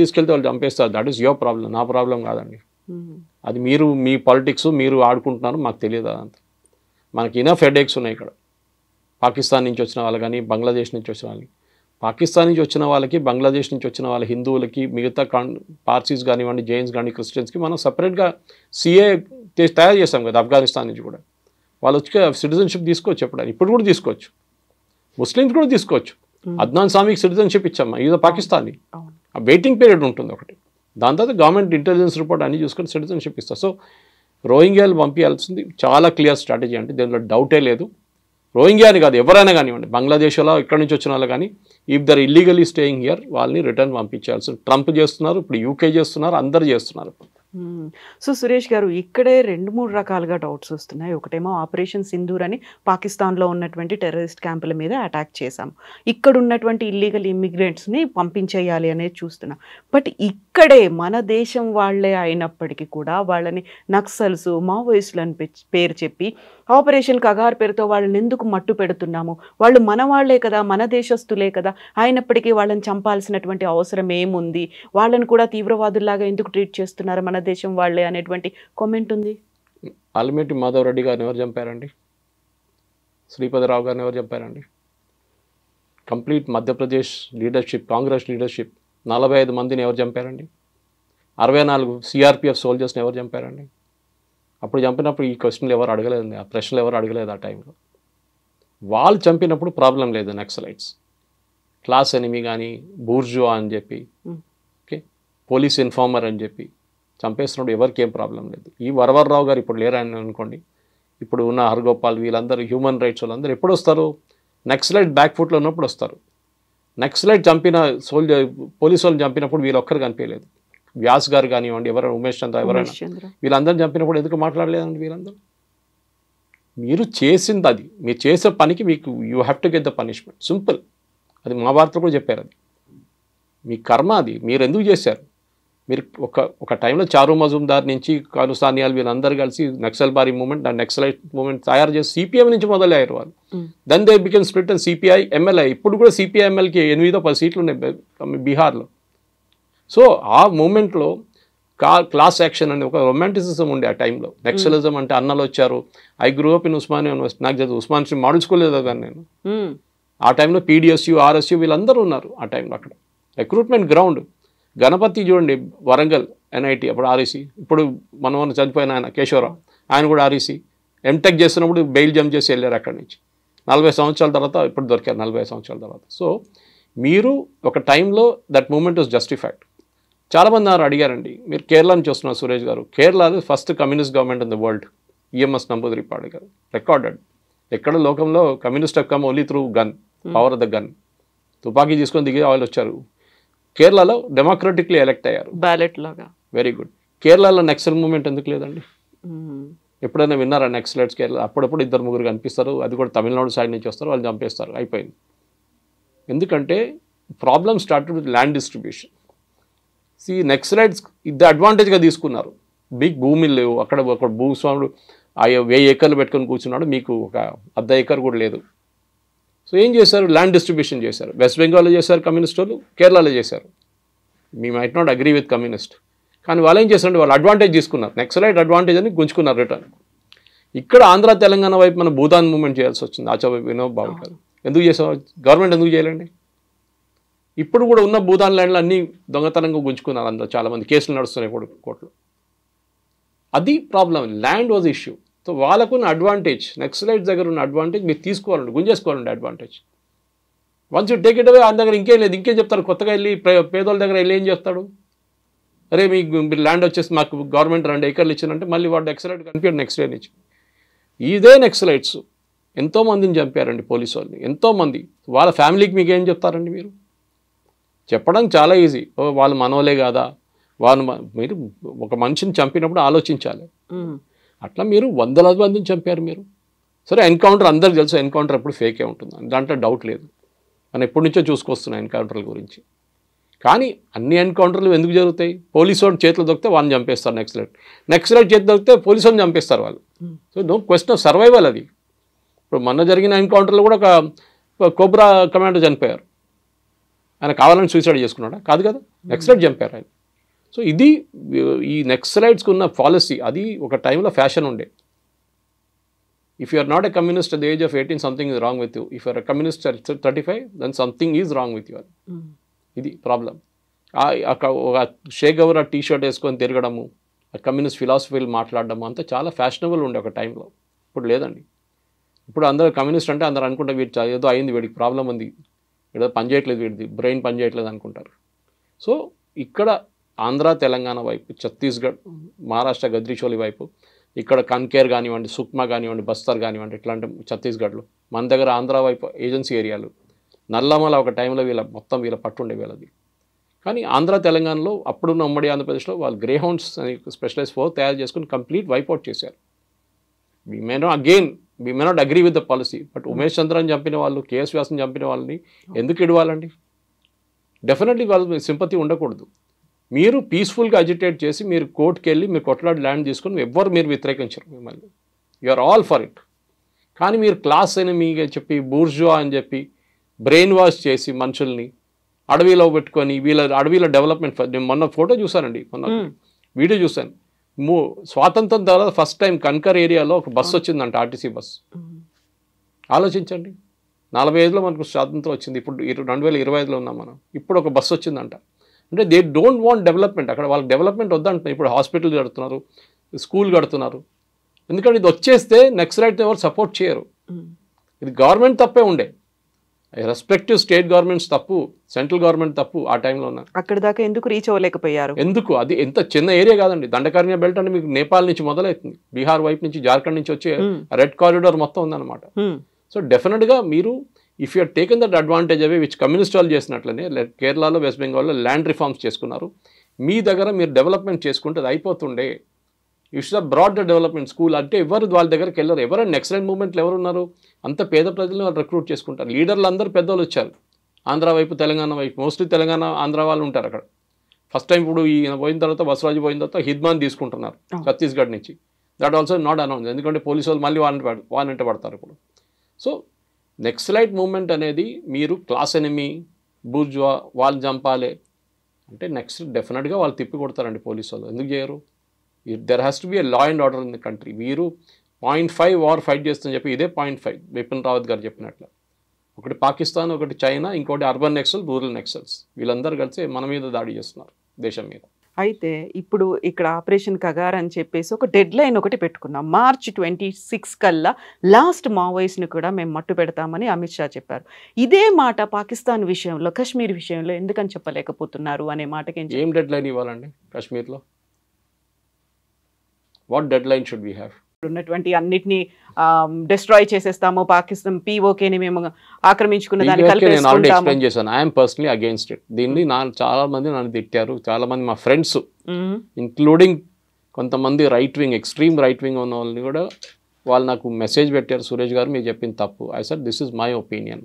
తీసుకెళ్తే వాళ్ళు చంపేస్తారు. దట్ ఈస్ యువర్ ప్రాబ్లం, నా ప్రాబ్లం కాదండి. అది మీరు మీ పాలిటిక్స్ మీరు ఆడుకుంటున్నారు, మాకు తెలియదు అదంతా. మనకి ఇనఫ్ హెడేక్స్ ఉన్నాయి ఇక్కడ. పాకిస్తాన్ నుంచి వచ్చిన వాళ్ళు కానీ, బంగ్లాదేశ్ నుంచి వచ్చిన వాళ్ళకి, పాకిస్తాన్ నుంచి వచ్చిన వాళ్ళకి, బంగ్లాదేశ్ నుంచి వచ్చిన వాళ్ళ హిందువులకి, మిగతా పార్సీస్ కానివ్వండి, జైన్స్ కానీ, క్రిస్టియన్స్కి మనం సపరేట్గా సిఏ తయారు చేస్తాం కదా. ఆఫ్ఘనిస్తాన్ నుంచి కూడా వాళ్ళు వచ్చి సిటిజన్షిప్ తీసుకోవచ్చు, ఇప్పుడు కూడా తీసుకోవచ్చు. ముస్లిమ్స్ కూడా తీసుకోవచ్చు. అద్నాన్ సామీకి సిటిజన్షిప్ ఇచ్చామా, ఇది పాకిస్తానీ. ఆ వెయిటింగ్ పీరియడ్ ఉంటుంది ఒకటి, దాని తర్వాత గవర్నమెంట్ ఇంటెలిజెన్స్ రిపోర్ట్ అన్నీ చూసుకొని సిటిజన్షిప్ ఇస్తారు. సో రోహింగ్యాలు పంపించాల్సింది చాలా క్లియర్ స్ట్రాటజీ, అంటే దీనిలో డౌటే లేదు. రోహింగ్యా అని కాదు, ఎవరైనా కానివ్వండి, బంగ్లాదేశ్లో ఇక్కడి నుంచి వచ్చిన వాళ్ళు కానీ, if they're illegally staying here వాళ్ళని రిటర్న్ పంపించాల్సి. ట్రంప్ చేస్తున్నారు, ఇప్పుడు యూకే చేస్తున్నారు, అందరు చేస్తున్నారు. సో సురేష్ గారు, ఇక్కడే 2-3 రకాలుగా డౌట్స్ వస్తున్నాయి. ఒకటేమో ఆపరేషన్ సింధూర్ అని పాకిస్తాన్లో ఉన్నటువంటి టెర్రరిస్ట్ క్యాంపుల మీద అటాక్ చేశాం, ఇక్కడ ఉన్నటువంటి ఇల్లీగల్ ఇమ్మిగ్రెంట్స్ని పంపించేయాలి అనేది చూస్తున్నాం. బట్ ఇక్కడే మన దేశం వాళ్ళే అయినప్పటికీ కూడా వాళ్ళని నక్సల్స్, మావోయిస్టులు అని పేరు చెప్పి ఆపరేషన్ కగార్ పేరుతో వాళ్ళని ఎందుకు మట్టు పెడుతున్నాము? వాళ్ళు మన వాళ్లే కదా, మన దేశస్తులే కదా, అయినప్పటికీ వాళ్ళని చంపాల్సినటువంటి అవసరం ఏముంది? వాళ్ళని కూడా తీవ్రవాదుల్లాగా ఎందుకు ట్రీట్ చేస్తున్నారు? మన దేశం వాళ్ళే అనేటువంటి కామెంట్ ఉంది. ఆల్మేటి మాధవ్ రెడ్డి గారిని ఎవరు చంపారండి? శ్రీపతిరావు గారిని ఎవరు చంపారండి? Complete Madhya Pradesh leadership, Congress leadership 45 మందిని ఎవరు చంపారండి? 64 సిఆర్పిఎఫ్ సోల్జర్స్ని ఎవరు చంపారండి? అప్పుడు చంపినప్పుడు ఈ క్వశ్చన్లు ఎవరు అడగలేదండి, ఆ ప్రశ్నలు ఎవరు అడగలేదు ఆ టైంలో. వాళ్ళు చంపినప్పుడు ప్రాబ్లం లేదు. నక్సలైట్స్ క్లాస్ ఎనిమీ కానీ బూర్జువా అని చెప్పి, ఓకే, పోలీస్ ఇన్ఫార్మర్ అని చెప్పి చంపేస్తున్నప్పుడు ఎవరికి ఏం ప్రాబ్లం లేదు. ఈ వరవర్రావు గారు ఇప్పుడు లేరని అనుకోండి, ఇప్పుడు ఉన్న హర్గోపాల్ వీళ్ళందరూ హ్యూమన్ రైట్స్ వాళ్ళందరూ ఎప్పుడు వస్తారు? నక్సలైట్ బ్యాక్ ఫుట్లో ఉన్నప్పుడు వస్తారు. నక్సలైట్ చంపిన పోలీసు వాళ్ళు చంపినప్పుడు వీళ్ళు ఒక్కరు కనిపించలేదు. వ్యాస్ గారు కానివ్వండి, ఎవరైనా ఉమేష్ చంద్ర ఎవరైనా వీళ్ళందరూ చంపినప్పుడు ఎందుకు మాట్లాడలేదండి? వీళ్ళందరూ మీరు చేసింది అది, మీరు చేసే పనికి మీకు you have to get the punishment, simple. అది మహాభారత్లో కూడా చెప్పారు. అది మీ కర్మ, అది మీరు ఎందుకు చేశారు? మీరు ఒక టైంలో చారు మజుందార్ నుంచి కాను సానియాల్ వీళ్ళందరూ కలిసి నక్సల్ బారీ మూమెంట్ అండ్ నక్సలైట్ మూమెంట్ తయారు చేసి సిపిఎం నుంచి మొదలయ్యారు వాళ్ళు. Then they became split and CPI MLI. ఇప్పుడు కూడా సిపిఐ ఎంఎల్కి 8-10 సీట్లు ఉన్నాయి బీహార్లో. సో ఆ మూమెంట్లో క్లాస్ యాక్షన్ అనే ఒక రొమాంటిసిజం ఉండే ఆ టైంలో. నక్సలిజం అంటే అన్నలు వచ్చారు. I grew up in Osmania university. నాకు చదువు ఉస్మాన్ మోడల్ స్కూల్ చదివాను నేను. ఆ టైంలో పీడిఎస్యు, ఆర్ఎస్యు వీళ్ళందరూ ఉన్నారు ఆ టైంలో. అక్కడ రిక్రూట్మెంట్ గ్రౌండ్. గణపతి చూడండి, వరంగల్ ఎన్ఐటి, అప్పుడు ఆర్ఈసి. ఇప్పుడు మనం చనిపోయిన ఆయన కేశవరావు, ఆయన కూడా ఆర్ఈసి. ఎంటెక్ చేస్తున్నప్పుడు బెయిల్ జంప్ చేసి వెళ్ళారు అక్కడి నుంచి. 40 సంవత్సరాల తర్వాత ఇప్పుడు దొరికారు, 40 సంవత్సరాల తర్వాత. సో మీరు ఒక టైంలో దట్ మూమెంట్ వాజ్ జస్టిఫైడ్. చాలామంది అడిగారండి, మీరు కేరళ నుంచి వస్తున్నారు Suresh garu. Kerala first communist government in the world. EMS Namboodiripad garu recorded. ఎక్కడ లోకంలో communist have come only through gun, power of the gun. తుపాకీ తీసుకొని దిగి వాళ్ళు వచ్చారు. కేరళలో డెమోక్రటిక్లీ ఎలెక్ట్ అయ్యారు, బ్యాలెట్ లాగా. Very good. కేరళలో నక్సల్ మూమెంట్ ఎందుకు లేదండి? ఎప్పుడైనా విన్నారా నక్సలైట్స్ కేరళ? అప్పుడప్పుడు 2-3 కనిపిస్తారు, అది కూడా తమిళనాడు సైడ్ నుంచి వస్తారు, వాళ్ళు చంపేస్తారు, అయిపోయింది. ఎందుకంటే problem started with land distribution. See naxalites ఇది అడ్వాంటేజ్గా తీసుకున్నారు. బిగ్ భూమిలు లేవు అక్కడ. ఒక భూస్వాముడు 1000 ఏకర్లు పెట్టుకొని కూర్చున్నాడు, మీకు ఒక 1/2 ఎకర్ కూడా లేదు. సో ఏం చేశారు? ల్యాండ్ డిస్ట్రిబ్యూషన్ చేశారు. వెస్ట్ బెంగాల్లో చేశారు కమ్యూనిస్ట్ వాళ్ళు, కేరళలో చేశారు. మీ might not agree with communist, కానీ వాళ్ళు ఏం చేశారంటే వాళ్ళు అడ్వాంటేజ్ తీసుకున్నారు. నక్సలైట్ అడ్వాంటేజ్ అని గుంజుకున్నారు రిటర్న్. ఇక్కడ ఆంధ్ర తెలంగాణ వైపు మన భూదాన్ మూవ్మెంట్ చేయాల్సి వచ్చింది. ఆచార్య వినోద్ బాబు గారు ఎందుకు చేసారు? గవర్నమెంట్ ఎందుకు చేయాలండి? ఇప్పుడు కూడా ఉన్న భూదాన్ ల్యాండ్లు అన్నీ దొంగతనంగా గుంజుకున్నారు అందరూ. చాలామంది కేసులు నడుస్తున్నాయి కూడా కోర్టులో. అది problem. Land was issue. So వాళ్ళకున్న అడ్వాంటేజ్, నక్సలైట్స్ దగ్గర ఉన్న అడ్వాంటేజ్ మీరు తీసుకోవాలండి, గుంజేసుకోవాలండి advantage. Once you take it away, ఆయన దగ్గర ఇంకేం లేదు. ఇంకేం చెప్తారు? కొత్తగా వెళ్ళి పేదోళ్ళ దగ్గర వెళ్ళి ఏం చేస్తాడు? అరే మీరు ల్యాండ్ వచ్చేసి మాకు గవర్నమెంట్ 2 ఎకర్లు ఇచ్చిందంటే మళ్ళీ వాడు నక్సలైట్ కనిపించాడు నెక్స్ట్ డే నుంచి. ఇదే నక్సలైట్స్ ఎంతోమందిని చంపారండి పోలీసు వాళ్ళని, ఎంతోమంది. వాళ్ళ ఫ్యామిలీకి మీకు ఏం చెప్తారండి? మీరు చెప్పడం చాలా ఈజీ. వాళ్ళు మనోలే కాదా, వాళ్ళు మీరు ఒక మనిషిని చంపినప్పుడు ఆలోచించాలి. అట్లా మీరు 100 మందిని చంపారు మీరు. సరే ఎన్కౌంటర్ అందరికి తెలుసు, ఎన్కౌంటర్ ఎప్పుడు ఫేకే ఉంటుంది, దాంట్లో డౌట్ లేదు. మనం ఎప్పటి నుంచో చూసుకొస్తున్నాం ఎన్కౌంటర్ల గురించి. కానీ అన్ని ఎన్కౌంటర్లు ఎందుకు జరుగుతాయి? పోలీసు వాడు చేతులు దొరికితే వాళ్ళని చంపేస్తారు నక్సలైట్. నక్సలైట్ చేతులు దొరికితే పోలీసు వాళ్ళని చంపేస్తారు వాళ్ళు. So no question of survival అది. ఇప్పుడు మొన్న జరిగిన ఎన్కౌంటర్లో కూడా ఒక కోబ్రా కమాండర్ చనిపోయారు. ఆయన కావాలని సూసైడ్ చేసుకున్నాడా? కాదు కదా, నక్సలైట్ చంపారు ఆయన. సో ఇది ఈ నక్సలైట్స్కి ఉన్న పాలసీ. అది ఒక టైంలో ఫ్యాషన్ ఉండే. If you are not a communist at the age of 18 something is wrong with you. If you are a communist at 35 then something is wrong with you. ఇది ప్రాబ్లం. ఒక షేక్ గవర్ టీ షర్ట్ వేసుకొని తిరగడము, communist ఫిలాసఫీలు మాట్లాడడము అంతా చాలా fashionable ఉండే ఒక టైంలో. ఇప్పుడు లేదండి. ఇప్పుడు అందరూ కమ్యూనిస్ట్ అంటే అందరూ అనుకుంటే వీడు ఏదో అయింది, వీడికి ప్రాబ్లం ఉంది, ఏదో పని చేయట్లేదు, వీడిది బ్రెయిన్ పని చేయట్లేదు అనుకుంటారు. సో ఇక్కడ ఆంధ్ర తెలంగాణ వైపు, ఛత్తీస్గఢ్, మహారాష్ట్ర గద్రిచోలి వైపు, ఇక్కడ కన్కేర్ కానివ్వండి, సుక్మా కానివ్వండి, బస్తర్ కానివ్వండి, ఇట్లాంటి ఛత్తీస్గఢ్లో, మన దగ్గర ఆంధ్ర వైపు ఏజెన్సీ ఏరియాలు, నల్లమల ఒక టైంలో మొత్తం వీళ్ళ పట్టుండే వీళ్ళది. కానీ ఆంధ్ర తెలంగాణలో అప్పుడున్న ఉమ్మడి ఆంధ్రప్రదేశ్లో వాళ్ళు గ్రే హౌండ్స్ అని స్పెషలైజ్ ఫోర్ తయారు చేసుకుని కంప్లీట్ వైప్అవుట్ చేశారు. We may not agree with the policy, but Umesh చంద్రని చంపిన వాళ్ళు, కేఎస్ వ్యాస్ని చంపిన వాళ్ళని ఎందుకు ఇడవాలండి? డెఫినెట్లీ వాళ్ళు సింపతి ఉండకూడదు. మీరు పీస్ఫుల్గా అజిటేట్ చేసి మీరు కోర్టుకి వెళ్ళి మీరు కొట్లాడి ల్యాండ్ తీసుకొని ఎవ్వరు మీరు వ్యతిరేకించరు మిమ్మల్ని. You are all for it. కానీ మీరు క్లాస్ అని మీకు చెప్పి బూర్జువా అని చెప్పి బ్రెయిన్ వాష్ చేసి మనుషుల్ని అడవిలో పెట్టుకొని అడవిలో డెవలప్మెంట్. నేను మొన్న ఫోటో చూసానండి, మొన్న వీడియో చూశాను. స్వాతంత్రం తర్వాత ఫస్ట్ టైం కన్కర్ ఏరియాలో ఒక బస్సు వచ్చిందంట, ఆర్టీసీ బస్సు. ఆలోచించండి, 45లో మనకు స్వాతంత్రం వచ్చింది, ఇప్పుడు 2025లో ఉన్నాం మనం. ఇప్పుడు ఒక బస్సు వచ్చిందంట. అంటే దే డోంట్ వాంట్ డెవలప్మెంట్. అక్కడ వాళ్ళకి డెవలప్మెంట్ వద్దంటున్నారు. ఇప్పుడు హాస్పిటల్ కడుతున్నారు, స్కూల్ కడుతున్నారు. ఎందుకంటే ఇది వచ్చేస్తే నక్సలైట్ ఎవరు సపోర్ట్ చేయరు. ఇది గవర్నమెంట్ తప్పే ఉండే, రెస్పెక్టివ్ స్టేట్ గవర్నమెంట్స్ తప్పు, సెంట్రల్ గవర్నమెంట్ తప్పు. ఆ టైంలో ఉన్నారు. అక్కడ దాకా ఎందుకు రీచ్ అవ్వలేకపోయారు? ఎందుకు? అది ఎంత చిన్న ఏరియా కాదండి. దండకారణ్య బెల్ట్ అంటే మీకు నేపాల్ నుంచి మొదలవుతుంది, బీహార్ వైపు నుంచి, జార్ఖండ్ నుంచి వచ్చే రెడ్ కారిడార్ మొత్తం ఉందన్నమాట. సో డెఫినెట్గా మీరు if you taken that advantage away which communist వాళ్ళు చేసినట్లనే కేరళలో, వెస్ట్ బెంగాల్లో ల్యాండ్ రిఫార్మ్స్ చేసుకున్నారు. మీ దగ్గర మీరు డెవలప్మెంట్ చేసుకుంటే అది అయిపోతుండే. You should have brought the development. School అంటే ఎవరు వాళ్ళ దగ్గరికి వెళ్ళరు. ఎవరైనా ఎక్సలెంట్ మూవ్మెంట్లు ఎవరు ఉన్నారు? అంత పేద ప్రజలను వాళ్ళు రిక్రూట్ చేసుకుంటారు. లీడర్లు అందరూ పెద్దవాళ్ళు వచ్చారు, ఆంధ్ర వైపు, తెలంగాణ వైపు. మోస్ట్లీ తెలంగాణ, ఆంధ్ర వాళ్ళు ఉంటారు అక్కడ. ఫస్ట్ టైం ఇప్పుడు ఈయన పోయిన తర్వాత, బసవరాజు పోయిన తర్వాత హిద్మాన్ తీసుకుంటున్నారు ఛత్తీస్గఢ్ నుంచి. దట్ ఆల్సో నాట్ అనౌన్స్, ఎందుకంటే పోలీసు వాళ్ళు మళ్ళీ వాళ్ళంటే పడతారు ఇప్పుడు. సో నెక్సలైట్ మూవ్మెంట్ అనేది మీరు క్లాస్ ఎనిమీ, బూర్జువా, వాళ్ళు చంపాలి అంటే నెక్స్ట్ డెఫినెట్గా వాళ్ళు తిప్పి కొడతారండి పోలీసు వాళ్ళు. ఎందుకు చేయరు? There has to be a law and order in the country. మీరు 0.5 వార్ ఫైట్ చేస్తుందని చెప్పి ఇదే 0.5 బిపిన్ రావత్ గారు చెప్పినట్లు. ఒకటి పాకిస్తాన్, ఒకటి చైనా, ఇంకోటి అర్బన్ నెక్సల్, రూరల్ నెక్సల్స్. వీళ్ళందరూ కలిసి మన మీద దాడి చేస్తున్నారు, దేశం మీద. అయితే ఇప్పుడు ఇక్కడ ఆపరేషన్ కగార్ అని చెప్పేసి ఒక డెడ్ లైన్ ఒకటి పెట్టుకున్నాం. మార్చ్ 26 కల్లా లాస్ట్ మావోయిస్ట్ని కూడా మేము మట్టు పెడతామని అమిత్ షా చెప్పారు. ఇదే మాట పాకిస్తాన్ విషయంలో, కశ్మీర్ విషయంలో ఎందుకని చెప్పలేకపోతున్నారు అనే మాటకి ఏం డెడ్ లైన్ ఇవ్వాలండి కాశ్మీర్లో? What dead line should we have? ఉన్నటువంటి అన్నిటిని డిస్ట్రాయ్ చేసేస్తాము, పాకిస్తాన్ పీఓకేని మేము ఆక్రమించుకున్న దాన్ని నేను ఆల్రెడీ ఎక్స్ప్లెయిన్ చేశాను. I'm personally against it. దీన్ని చాలా మంది నన్ను తిట్టారు, చాలా మంది మా ఫ్రెండ్స్, ఇంక్లూడింగ్ కొంతమంది right wing, extreme right wing ఉన్న వాళ్ళని కూడా వాళ్ళు నాకు మెసేజ్ పెట్టారు, సురేష్ గారు మీరు చెప్పింది తప్పు. I said this is my opinion.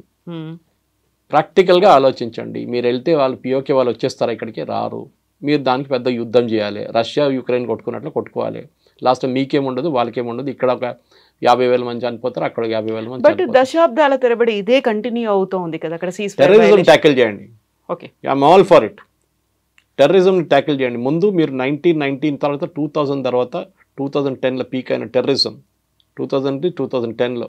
ప్రాక్టికల్గా ఆలోచించండి. మీరు వెళ్తే వాళ్ళు పిఓకే వాళ్ళు వచ్చేస్తారు, ఇక్కడికి రారు. మీరు దానికి పెద్ద యుద్ధం చేయాలి, రష్యా యుక్రెయిన్ కొట్టుకున్నట్లు కొట్టుకోవాలి. లాస్ట్ మీకేముండదు, వాళ్ళకేముండదు. ఇక్కడ ఒక 50,000 మంది చనిపోతారు, అక్కడ 50,000 మంది. బట్ దశాబ్దాల తరబడి ఇదే కంటిన్యూ అవుతోంది కదా అక్కడ. టెర్రరిజం ట్యాకిల్ చేయండి. Okay, I'm all for it. Terrorism tackle చేయండి. ముందు మీరు 1919 తర్వాత 2000 తర్వాత 2010లో పీక్ అయిన టెర్రరిజం 2000 to 2010లో